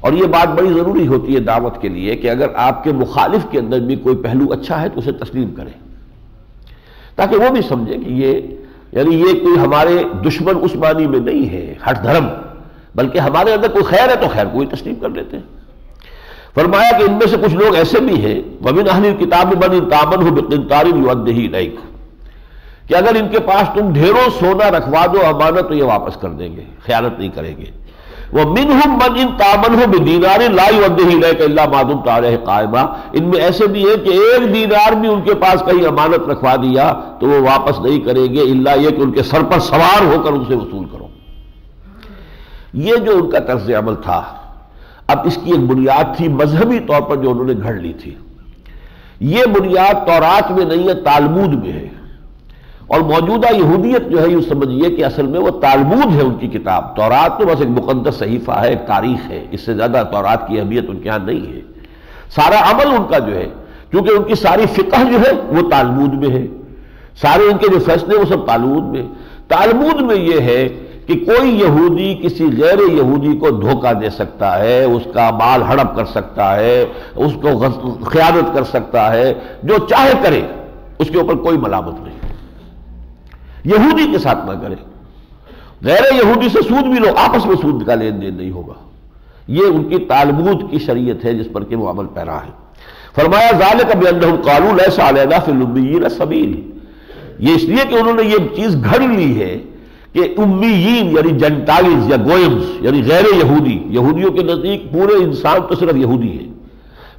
اور یہ بات بڑی ضروری ہوتی ہے دعوت کے لیے کہ اگر آپ کے مخالف کے اندر بھی کوئی پہلو اچھا ہے تو اسے تسلیم کریں، تاکہ وہ بھی سمجھے کہ یہ کوئی ہمارے دشمن عثمانی میں نہیں ہے ہٹ دھرم، بلکہ ہمارے اندر کوئی خیر ہے تو خیر کو ہی تسلیم کر لیتے ہیں. فرمایا کہ ان میں سے کچھ لوگ ایسے بھی ہیں وَمِنْ أَهْلِ الْكِتَابِ مَنْ إِنْ تَأْمَنْهُ بِقِنْطَارٍ يُؤَدِّهِ إِلَيْكَ، کہ اگر ان کے پاس تم ڈھیروں سونا رکھوا دو امانت تو یہ واپس کر دیں گے، خیانت نہیں کریں گے. وَمِنْهُمْ مَنْ إِنْ تَأْمَنْهُ بِدِينَارٍ لَا يُؤَدِّهِ إِلَيْكَ إِلَّا مَا دُمْتَ عَلَيْهِ قَائِمًا، ان میں ایسے بھی ہیں کہ ایک دینار بھی ان کے پاس کہیں امانت رکھوا دیا تو وہ واپس نہیں کریں گے الا یہ کہ ان کے سر پر سوار ہو کر ان سے وصول کرو. یہ جو ان کا طرز عمل تھا، اب اس کی ایک بنیاد تھی مذہبی طور پر جو انہوں نے گھڑ لی تھی. یہ بنیاد تورات میں نہیں ہے، تالمود میں ہے. اور موجودہ یہودیت جو ہے یوں سمجھیے کہ اصل میں وہ تالمود ہے ان کی کتاب. تورات تو بس ایک مقدس صحیفہ ہے، ایک تاریخ ہے، اس سے زیادہ تورات کی اہمیت ان کے ہاں نہیں ہے. سارا عمل ان کا جو ہے، کیونکہ ان کی ساری فقہ جو ہے وہ تالمود میں ہے، سارے ان کے جو فیصلے وہ سب تالمود میں. تالمود میں یہ ہے کہ کوئی یہودی کسی غیر یہودی کو دھوکہ دے سکتا ہے، اس کا مال ہڑپ کر سکتا ہے، اس کو خیانت کر سکتا ہے، جو چاہے کرے، اس کے اوپر کوئی ملامت نہیں. یہودی کے ساتھ نہ کرے، غیر یہودی سے سود بھی لو، آپس میں سود کا لین دین نہیں ہوگا. یہ ان کی تالمود کی شریعت ہے جس پر کہ وہ عمل پیرا ہے۔ فرمایا ذالک بانہم قالوا لیس علینا فی الامیین سبیل، یہ اس لیے کہ انہوں نے یہ چیز گھڑ لی ہے کہ امیین یعنی جنٹائلز یا گوئمز یعنی غیر یہودی، یہودیوں کے نزدیک پورے انسان تو صرف یہودی ہے،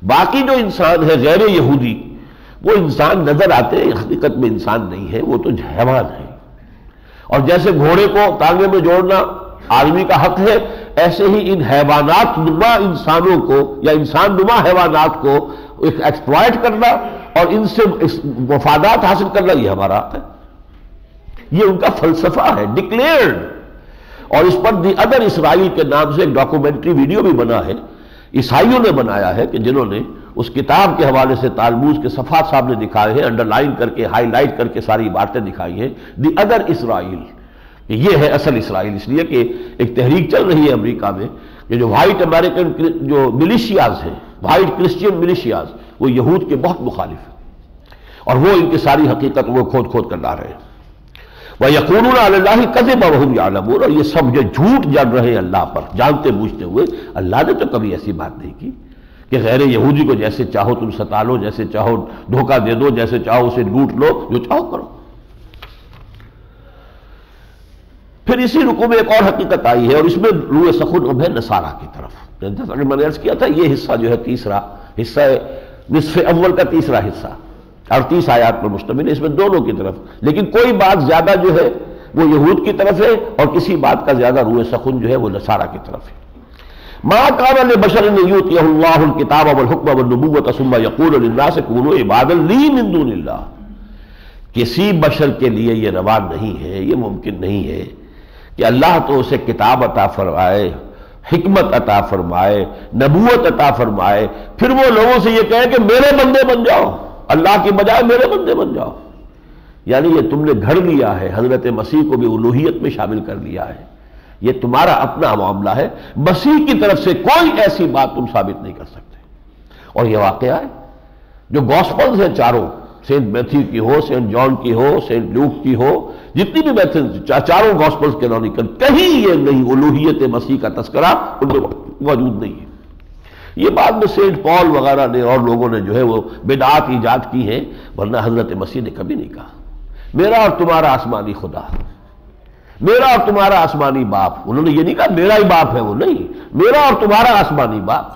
باقی جو انسان ہے غیر یہودی وہ انسان نظر آتے ہیں، حقیقت میں انسان نہیں ہے، وہ تو حیوان ہے۔ اور جیسے گھوڑے کو تانگے میں جوڑنا آدمی کا حق ہے، ایسے ہی ان حیوانات نما انسانوں کو یا انسان نما حیوانات کو ایکسپلائٹ کرنا اور ان سے مفادات حاصل کرنا یہ ہمارا حق ہے، یہ ان کا فلسفہ ہے ڈکلیئرڈ۔ اور اس پر دی ادر اسرائیل کے نام سے ایک ڈاکومنٹری ویڈیو بھی بنا ہے، عیسائیوں نے بنایا ہے، کہ جنہوں نے اس کتاب کے حوالے سے تالمود کے صفحات سامنے دکھائے ہیں، انڈر لائن کر کے ہائی لائٹ کر کے ساری باتیں دکھائی ہیں، دی ادر اسرائیل، یہ ہے اصل اسرائیل۔ اس لیے کہ ایک تحریک چل رہی ہے امریکہ میں کہ جو وائٹ امریکن جو ملیشیاز ہیں، وائٹ کرسچین ملیشیاز، وہ یہود کے بہت مخالف ہیں اور وہ ان کی ساری حقیقت وہ کھود کھود کر لا رہے ہیں۔ وَيَقُولُونَ عَلَى اللَّهِ كَذِبًا وَهُمْ يَعْلَمُونَ، اور یہ سب جو جھوٹ جڑ رہے ہیں اللہ پر جانتے بوجھتے ہوئے۔ اللہ نے تو کبھی ایسی بات نہیں کی کہ غیر یہودی کو جیسے چاہو تم ستا لو، جیسے چاہو دھوکہ دے دو، جیسے چاہو اسے لوٹ لو، جو چاہو کرو۔ پھر اسی رکوع میں ایک اور حقیقت آئی ہے اور اس میں روح سخن اب ہے نصارہ کی طرف۔ جیسا کہ میں نے عرض کیا تھا یہ حصہ جو ہے تیسرا حصہ ہے، نصف اول کا تیسرا حصہ 38 آیات پر مشتمل ہے، اس میں دونوں کی طرف، لیکن کوئی بات زیادہ جو ہے وہ یہود کی طرف ہے اور کسی بات کا زیادہ روح سخن جو ہے وہ نصارہ کی طرف ہے۔ ما كان لبشر ان يؤتيه الله الكتاب والحكم والنبوة ثم يقول للناس كونوا عبادا لي من دون الله، کسی بشر کے لیے یہ روا نہیں ہے، یہ ممکن نہیں ہے کہ اللہ تو اسے کتاب عطا فرمائے، حکمت عطا فرمائے، نبوت عطا فرمائے، پھر وہ لوگوں سے یہ کہے کہ میرے بندے بن جاؤ، اللہ کی بجائے میرے بندے بن جاؤ۔ یعنی یہ تم نے گھڑ لیا ہے، حضرت مسیح کو بھی الوہیت میں شامل کر لیا ہے، یہ تمہارا اپنا معاملہ ہے، مسیح کی طرف سے کوئی ایسی بات تم ثابت نہیں کر سکتے۔ اور یہ واقعہ ہے جو گاسپلز ہیں چاروں، سینٹ میتھیو کی ہو، سینٹ جان کی ہو، سینٹ لوک کی ہو، جتنی بھی میتھڈ چاروں گاسپلز کے نونیکل، کہیں یہ نہیں الوہیت مسیح کا تذکرہ ان میں موجود نہیں ہے۔ یہ بعد میں سینٹ پال وغیرہ نے اور لوگوں نے جو ہے وہ بدعات ایجاد کی ہیں، ورنہ حضرت مسیح نے کبھی نہیں کہا میرا اور تمہارا آسمانی خدا، میرا اور تمہارا آسمانی باپ۔ انہوں نے یہ نہیں کہا میرا ہی باپ ہے، وہ نہیں، میرا اور تمہارا آسمانی باپ۔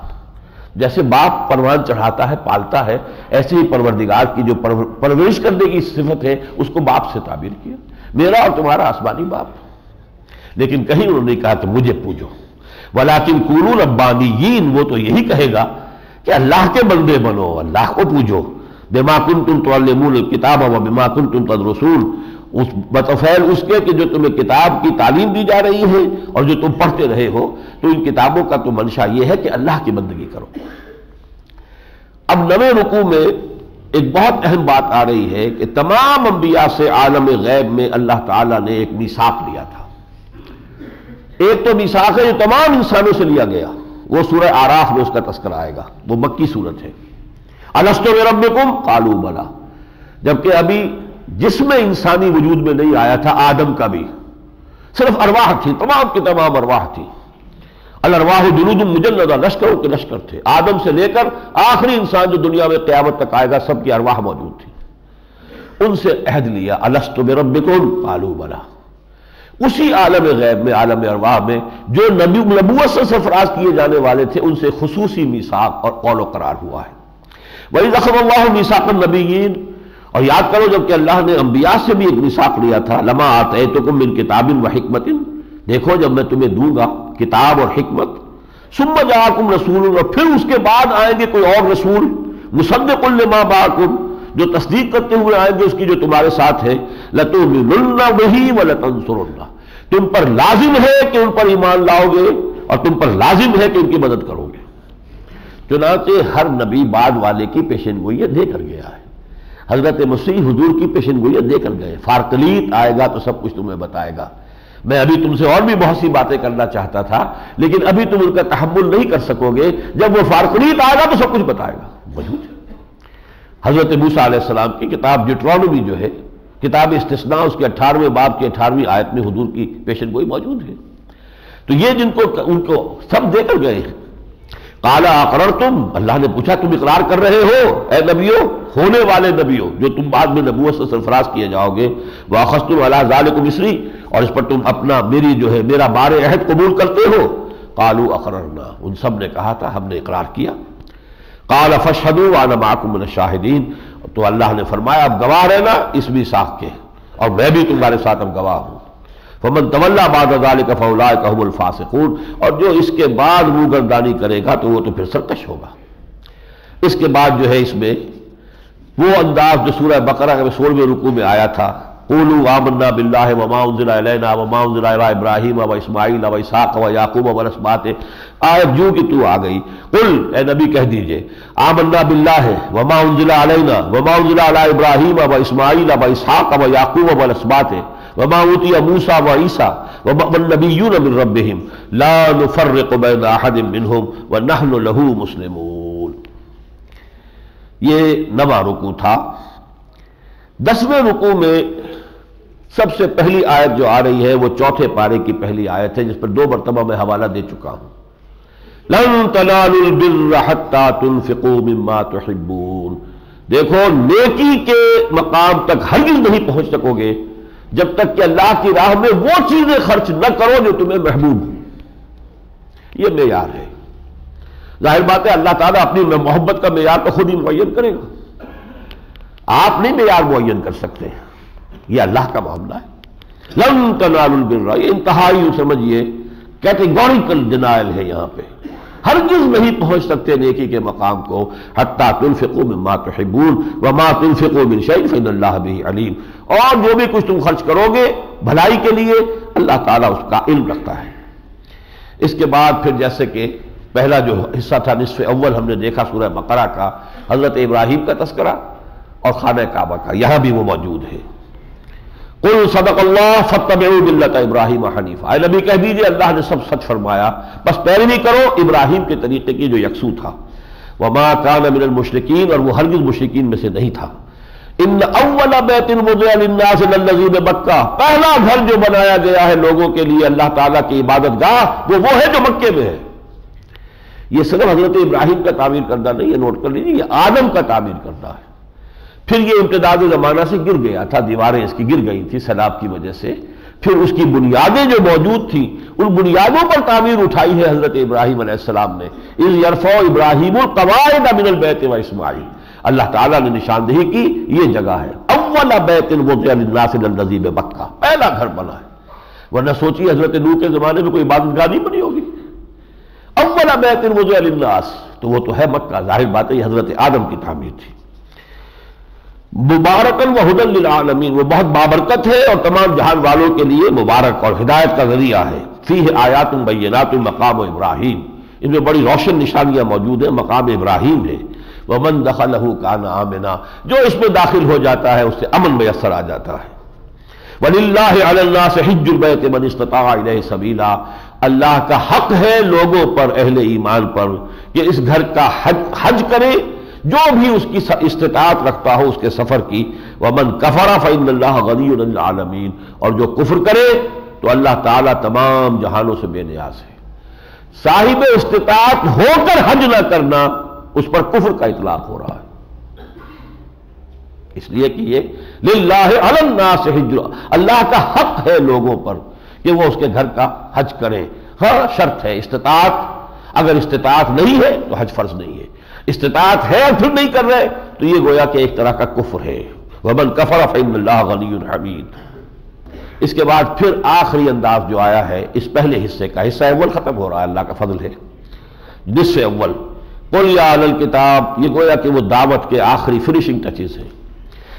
جیسے باپ پروان چڑھاتا ہے پالتا ہے، ایسے ہی پروردگار کی جو پرورش کرنے کی صفت ہے اس کو باپ سے تعبیر کیا، میرا اور تمہارا آسمانی باپ۔ لیکن کہیں انہوں نے کہا کہ مجھے پوجو، وَلَٰكِن كُونُوا رَبَّانِيِّينَ، وہ تو یہی کہے گا کہ اللہ کے بندے بنو، اللہ کو پوجو، بِمَا كُنتُمْ تُعَلِّمُونَ الْكِتَابَ وَبِمَا كُنتُمْ تَدْرُسُونَ، اس بطفیل اس کے کہ جو تمہیں کتاب کی تعلیم دی جا رہی ہے اور جو تم پڑھتے رہے ہو، تو ان کتابوں کا تو منشا یہ ہے کہ اللہ کی بندگی کرو۔ اب نویں رکوع میں ایک بہت اہم بات آ رہی ہے کہ تمام انبیاء سے عالم غیب میں اللہ تعالیٰ نے ایک میثاق لیا تھا۔ ایک تو میثاق ہے جو تمام انسانوں سے لیا گیا، وہ سورہ آراف میں اس کا تذکرہ آئے گا، وہ مکی صورت ہے۔ الستو بربکم قالوا بلی، جبکہ ابھی جسم انسانی وجود میں نہیں آیا تھا، آدم کا بھی صرف ارواح تھی، تمام کی تمام ارواح تھی۔ الارواح جنود مجندہ، لشکروں کے لشکر تھے، آدم سے لے کر آخری انسان جو دنیا میں قیامت تک آئے گا سب کی ارواح موجود تھی۔ ان سے عہد لیا، الستو بربکم قالوا بلی۔ اسی عالم غیب میں، عالم ارواح میں جو نبوت سے سرفراز کیے جانے والے تھے ان سے خصوصی میثاق اور قول و قرار ہوا ہے۔ وَإِذْ أَخَذَ اللَّهُ مِيثَاقَ النَّبِيِّينَ، اور یاد کرو جب کہ اللہ نے انبیاء سے بھی ایک میثاق لیا تھا، لما آتیتکم من کتاب وحکمت، دیکھو جب میں تمہیں دوں گا کتاب اور حکمت، ثم جاءکم رسول، اور پھر اس کے بعد آئیں گے کوئی اور رسول، مصدق لما معکم، جو تصدیق کرتے ہوئے آئیں گے اس کی جو تمہارے ساتھ ہے، لتؤمنن بہ ولتنصرنہ، تم پر لازم ہے کہ ان پر ایمان لاؤ گے اور تم پر لازم ہے کہ ان کی مدد کرو گے۔ چنانچہ ہر نبی بعد والے کی پیشن گوئی دے کر گیا ہے، حضرت مسیح حضور کی پیشن گوئی دے کر گئے، فارقلیت آئے گا تو سب کچھ تمہیں بتائے گا۔ میں ابھی تم سے اور بھی بہت سی باتیں کرنا چاہتا تھا لیکن ابھی تم ان کا تحمل نہیں کر سکو گے، جب وہ فارقلیت آئے گا تو سب کچھ بتائے گا۔ موجود ہے حضرت موسیٰ علیہ السلام کی کتاب ڈیوٹرانومی جو ہے، کتاب استثناء، اس کے 18ویں باب کی 18ویں آیت میں حضور کی پیشن گوئی موجود ہے۔ تو یہ جن کو ان کو سب دے کر گئے. قال اقررتم، اللہ نے پوچھا تم اقرار کر رہے ہو اے نبیوں، ہونے والے نبیوں جو تم بعد میں نبوت سے سرفراز کیے جاؤ گے، واخذتم علی ذلکم اسری، اور اس پر تم اپنا میرا بار عہد قبول کرتے ہو. قالوا اقررنا، ان سب نے کہا تھا ہم نے اقرار کیا. قال فاشهدوا وانا معكم من الشاهدين، تو اللہ نے فرمایا اب گواہ رہنا اس میثاق کے، اور میں بھی تمہارے ساتھ اب گواہ ہوں. فمن تولى بعد ذلك فاولئك هم الفاسقون، اور جو اس کے بعد منہ گردانی کرے گا تو وہ تو پھر سرکش ہوگا. اس کے بعد جو ہے اس میں وہ انداز جو سورہ بقرہ کے 16ویں رکوع میں آیا تھا، قولوا آمنا باللہ وما انزل الینا وما انزل الی ابراہیم واسماعیل واسحاق ویعقوب والاسباط، آیت جو کہ تو آ گئی. قل، اے نبی کہہ دیجئے، آمنا باللہ وما انزل علینا وما انزل الی ابراہیم واسماعیل واسحاق ویعقوب والاسباط وما اوتی موسیٰ وعیسیٰ والنبیون من ربہم لا نفرق بین احد منہم ونحن لہ مسلمون. یہ 9واں رکوع تھا. 10ویں رکوع میں سب سے پہلی آیت جو آ رہی ہے وہ 4 پارے کی پہلی آیت ہے، جس پر 2 مرتبہ میں حوالہ دے چکا ہوں. لن تنالوا البر حتى تنفقوا مما تحبون. دیکھو نیکی کے مقام تک ہرگز نہیں پہنچ سکو گے جب تک کہ اللہ کی راہ میں وہ چیزیں خرچ نہ کرو جو تمہیں محبوب ہوں. یہ معیار ہے. ظاہر بات ہے اللہ تعالیٰ اپنی محبت کا معیار تو خود ہی معین کرے گا، آپ نہیں معیار معین کر سکتے، یہ اللہ کا معاملہ ہے. لن تنالوا البر، یہ انتہائی سمجھیے کیٹیگوریکل ڈینائل ہے. یہاں پہ ہرگز نہیں پہنچ سکتے نیکی کے مقام کو حتی تنفقوا مما تحبون وما تنفقوا من شیء فإن اللہ بہ علیم. اور جو بھی کچھ تم خرچ کرو گے بھلائی کے لیے اللہ تعالیٰ اس کا علم رکھتا ہے. اس کے بعد پھر جیسے کہ پہلا جو حصہ تھا نصف اول ہم نے دیکھا سورہ بقرہ کا، حضرت ابراہیم کا تذکرہ اور خانہ کعبہ کا، یہاں بھی وہ موجود ہے. قل صدق اللہ فاتبعوا ملت ابراہیم حنیفا، اے نبی کہہ دیجیے اللہ نے سب سچ فرمایا، بس پیروی کرو ابراہیم کے طریقے کی جو یکسو تھا. وما کان من المشرکین، اور وہ ہرگز مشرکین میں سے نہیں تھا. ان اول بیت وضع للناس للذی بمکہ، پہلا گھر جو بنایا گیا ہے لوگوں کے لیے اللہ تعالیٰ کی عبادت گاہ وہ ہے جو مکے میں ہے. یہ صرف حضرت ابراہیم کا تعمیر کردہ نہیں ہے، نوٹ کر لیجیے، یہ آدم کا تعمیر کردہ ہے. پھر یہ امتداد زمانہ سے گر گیا تھا، دیواریں اس کی گر گئی تھی سیلاب کی وجہ سے. پھر اس کی بنیادیں جو موجود تھیں ان بنیادوں پر تعمیر اٹھائی ہے حضرت ابراہیم علیہ السلام نے. اذ یرفع ابراہیم القواعد من البیت واسماعیل، اللہ تعالیٰ نے نشاندہی کی یہ جگہ ہے. اول بیت وضع للناس للذی بمکہ، پہلا گھر بنا ہے. ورنہ سوچیے حضرت نوح کے زمانے میں کوئی عبادت گاہ نہیں بنی ہوگی. اول بیت وضع للناس تو وہ تو ہے مکہ. ظاہر بات ہے یہ حضرت آدم کی تعمیر تھی. مبارکن و ہدی للعالمین، وہ بہت بابرکت ہے اور تمام جہان والوں کے لیے مبارک اور ہدایت کا ذریعہ ہے. فیہ آیات بینات مقام ابراہیم، ان میں بڑی روشن نشانیاں موجود ہیں، مقام ابراہیم ہے. ومن دخلہ کان آمنا، جو اس میں داخل ہو جاتا ہے اس سے امن میسر آ جاتا ہے. وَلِلَّهِ عَلَى النَّاسِ حِجُّ الْبَيْتِ مَنِ اسْتَطَاعَ إِلَيْهِ سَبِيلًا، اللہ کا حق ہے لوگوں پر، اہل ایمان پر، کہ اس گھر کا حج کرے جو بھی اس کی استطاعت رکھتا ہو اس کے سفر کی. وَمَنْ كَفَرَ فَإِنَّ اللَّهَ غَنِيٌّ عَنِ الْعَالَمِينَ، اور جو کفر کرے تو اللہ تعالیٰ تمام جہانوں سے بے نیاز ہے. صاحب استطاعت ہو کر حج نہ کرنا اس پر کفر کا اطلاق ہو رہا ہے، اس لیے کہ یہ للہ علی الناس حج، اللہ کا حق ہے لوگوں پر کہ وہ اس کے گھر کا حج کریں. ہاں شرط ہے استطاعت، اگر استطاعت نہیں ہے تو حج فرض نہیں ہے. استطاعت ہے اور پھر نہیں کر رہے تو یہ گویا کہ ایک طرح کا کفر ہے. ومن کفر فإن اللہ غنی حمید. اس کے بعد پھر آخری انداز جو آیا ہے اس پہلے حصے کا، حصہ اول ختم ہو رہا ہے، اللہ کا فضل ہے. نصف اول قل یا اہل الکتاب، یہ گویا کہ وہ دعوت کے آخری فنیشنگ ٹچز ہیں.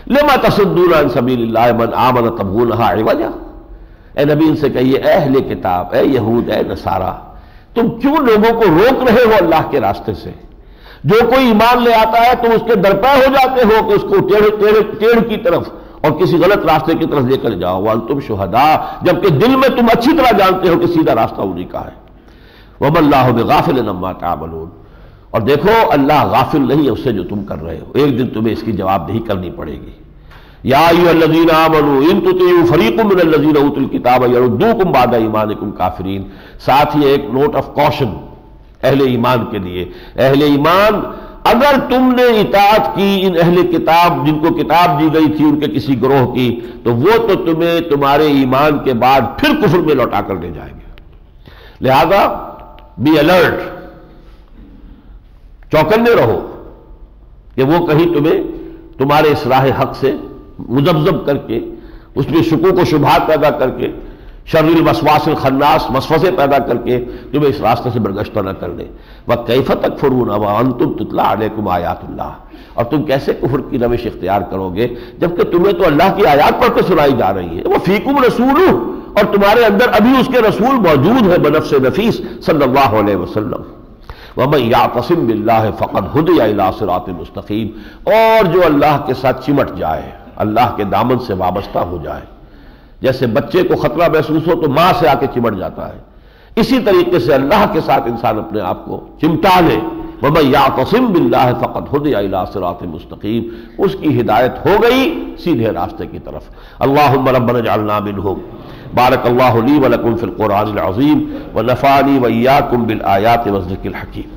لما تصدون عن سبیل اللہ من آمن تبغونها عوجا، اے نبی ان سے کہیے اے اہل کتاب، اے یہود، اے نصارہ، تم کیوں لوگوں کو روک رہے ہو اللہ کے راستے سے؟ جو کوئی ایمان لے آتا ہے تم اس کے درپے ہو جاتے ہو کہ اس کو ٹیڑھ کی طرف اور کسی غلط راستے کی طرف لے کر جاؤ. وانتم شہداء، جبکہ دل میں تم اچھی طرح جانتے ہو کہ سیدھا راستہ انہی کا ہے. وما اللہ بغافل عما تعملون، اور دیکھو اللہ غافل نہیں ہے اس سے جو تم کر رہے ہو، ایک دن تمہیں اس کی جواب دہی کرنی پڑے گی. یا ایھا الذین آمنوا ان تطیعوا فریقا من الذین اوتوا الکتاب یردوکم بعد ایمانکم کافرین. ساتھ ہی ایک نوٹ آف کوشن اہل ایمان کے لیے. اہل ایمان اگر تم نے اطاعت کی ان اہل کتاب جن کو کتاب دی گئی تھی ان کے کسی گروہ کی، تو وہ تو تمہیں تمہارے ایمان کے بعد پھر کفر میں لوٹا کر لے جائیں گے. لہذا بی الرٹ، چوکنے رہو کہ وہ کہیں تمہیں تمہارے اس راہ حق سے مذبذب کر کے، اس میں شکوک و شبہات پیدا کر کے، شر الوسواس الخناس وسوسے پیدا کر کے تمہیں اس راستے سے برگشتہ نہ کر دے. وَكَيْفَ تَكْفُرُونَ وَأَنْتُمْ تُتْلَىٰ عَلَيْكُمْ آیاتُ اللَّهِ، اور تم کیسے کفر کی روش اختیار کرو گے جبکہ تمہیں تو اللہ کی آیات پڑھ کے سنائی جا رہی ہے. وَفِيكُمْ رَسُولُهُ، اور تمہارے اندر ابھی اس کے رسول موجود ہے بنفس نفیس صلی اللہ علیہ وسلم. وَمَن يَعْتَصِم بِاللَّهِ فَقَدْ هُدِيَ إِلَىٰ صِرَاطٍ مُسْتَقِيمٍ، اور جو اللہ کے ساتھ چمٹ جائے، اللہ کے دامن سے وابستہ ہو جائے، جیسے بچے کو خطرہ محسوس ہو تو ماں سے آ کے چمٹ جاتا ہے، اسی طریقے سے اللہ کے ساتھ انسان اپنے آپ کو چمٹا لے. وَمَن يَعْتَصِم بِاللَّهِ فَقَدْ هُدِيَ إِلَىٰ صِرَاطٍ مُسْتَقِيمٍ، اس کی ہدایت ہو گئی سیدھے راستے کی طرف. اللہم ربنا اجعلنا منہم. بارک اللہ لی ولکم فی القرآن العظیم ونفعنی وإیاکم بالآیات والذکر الحکیم.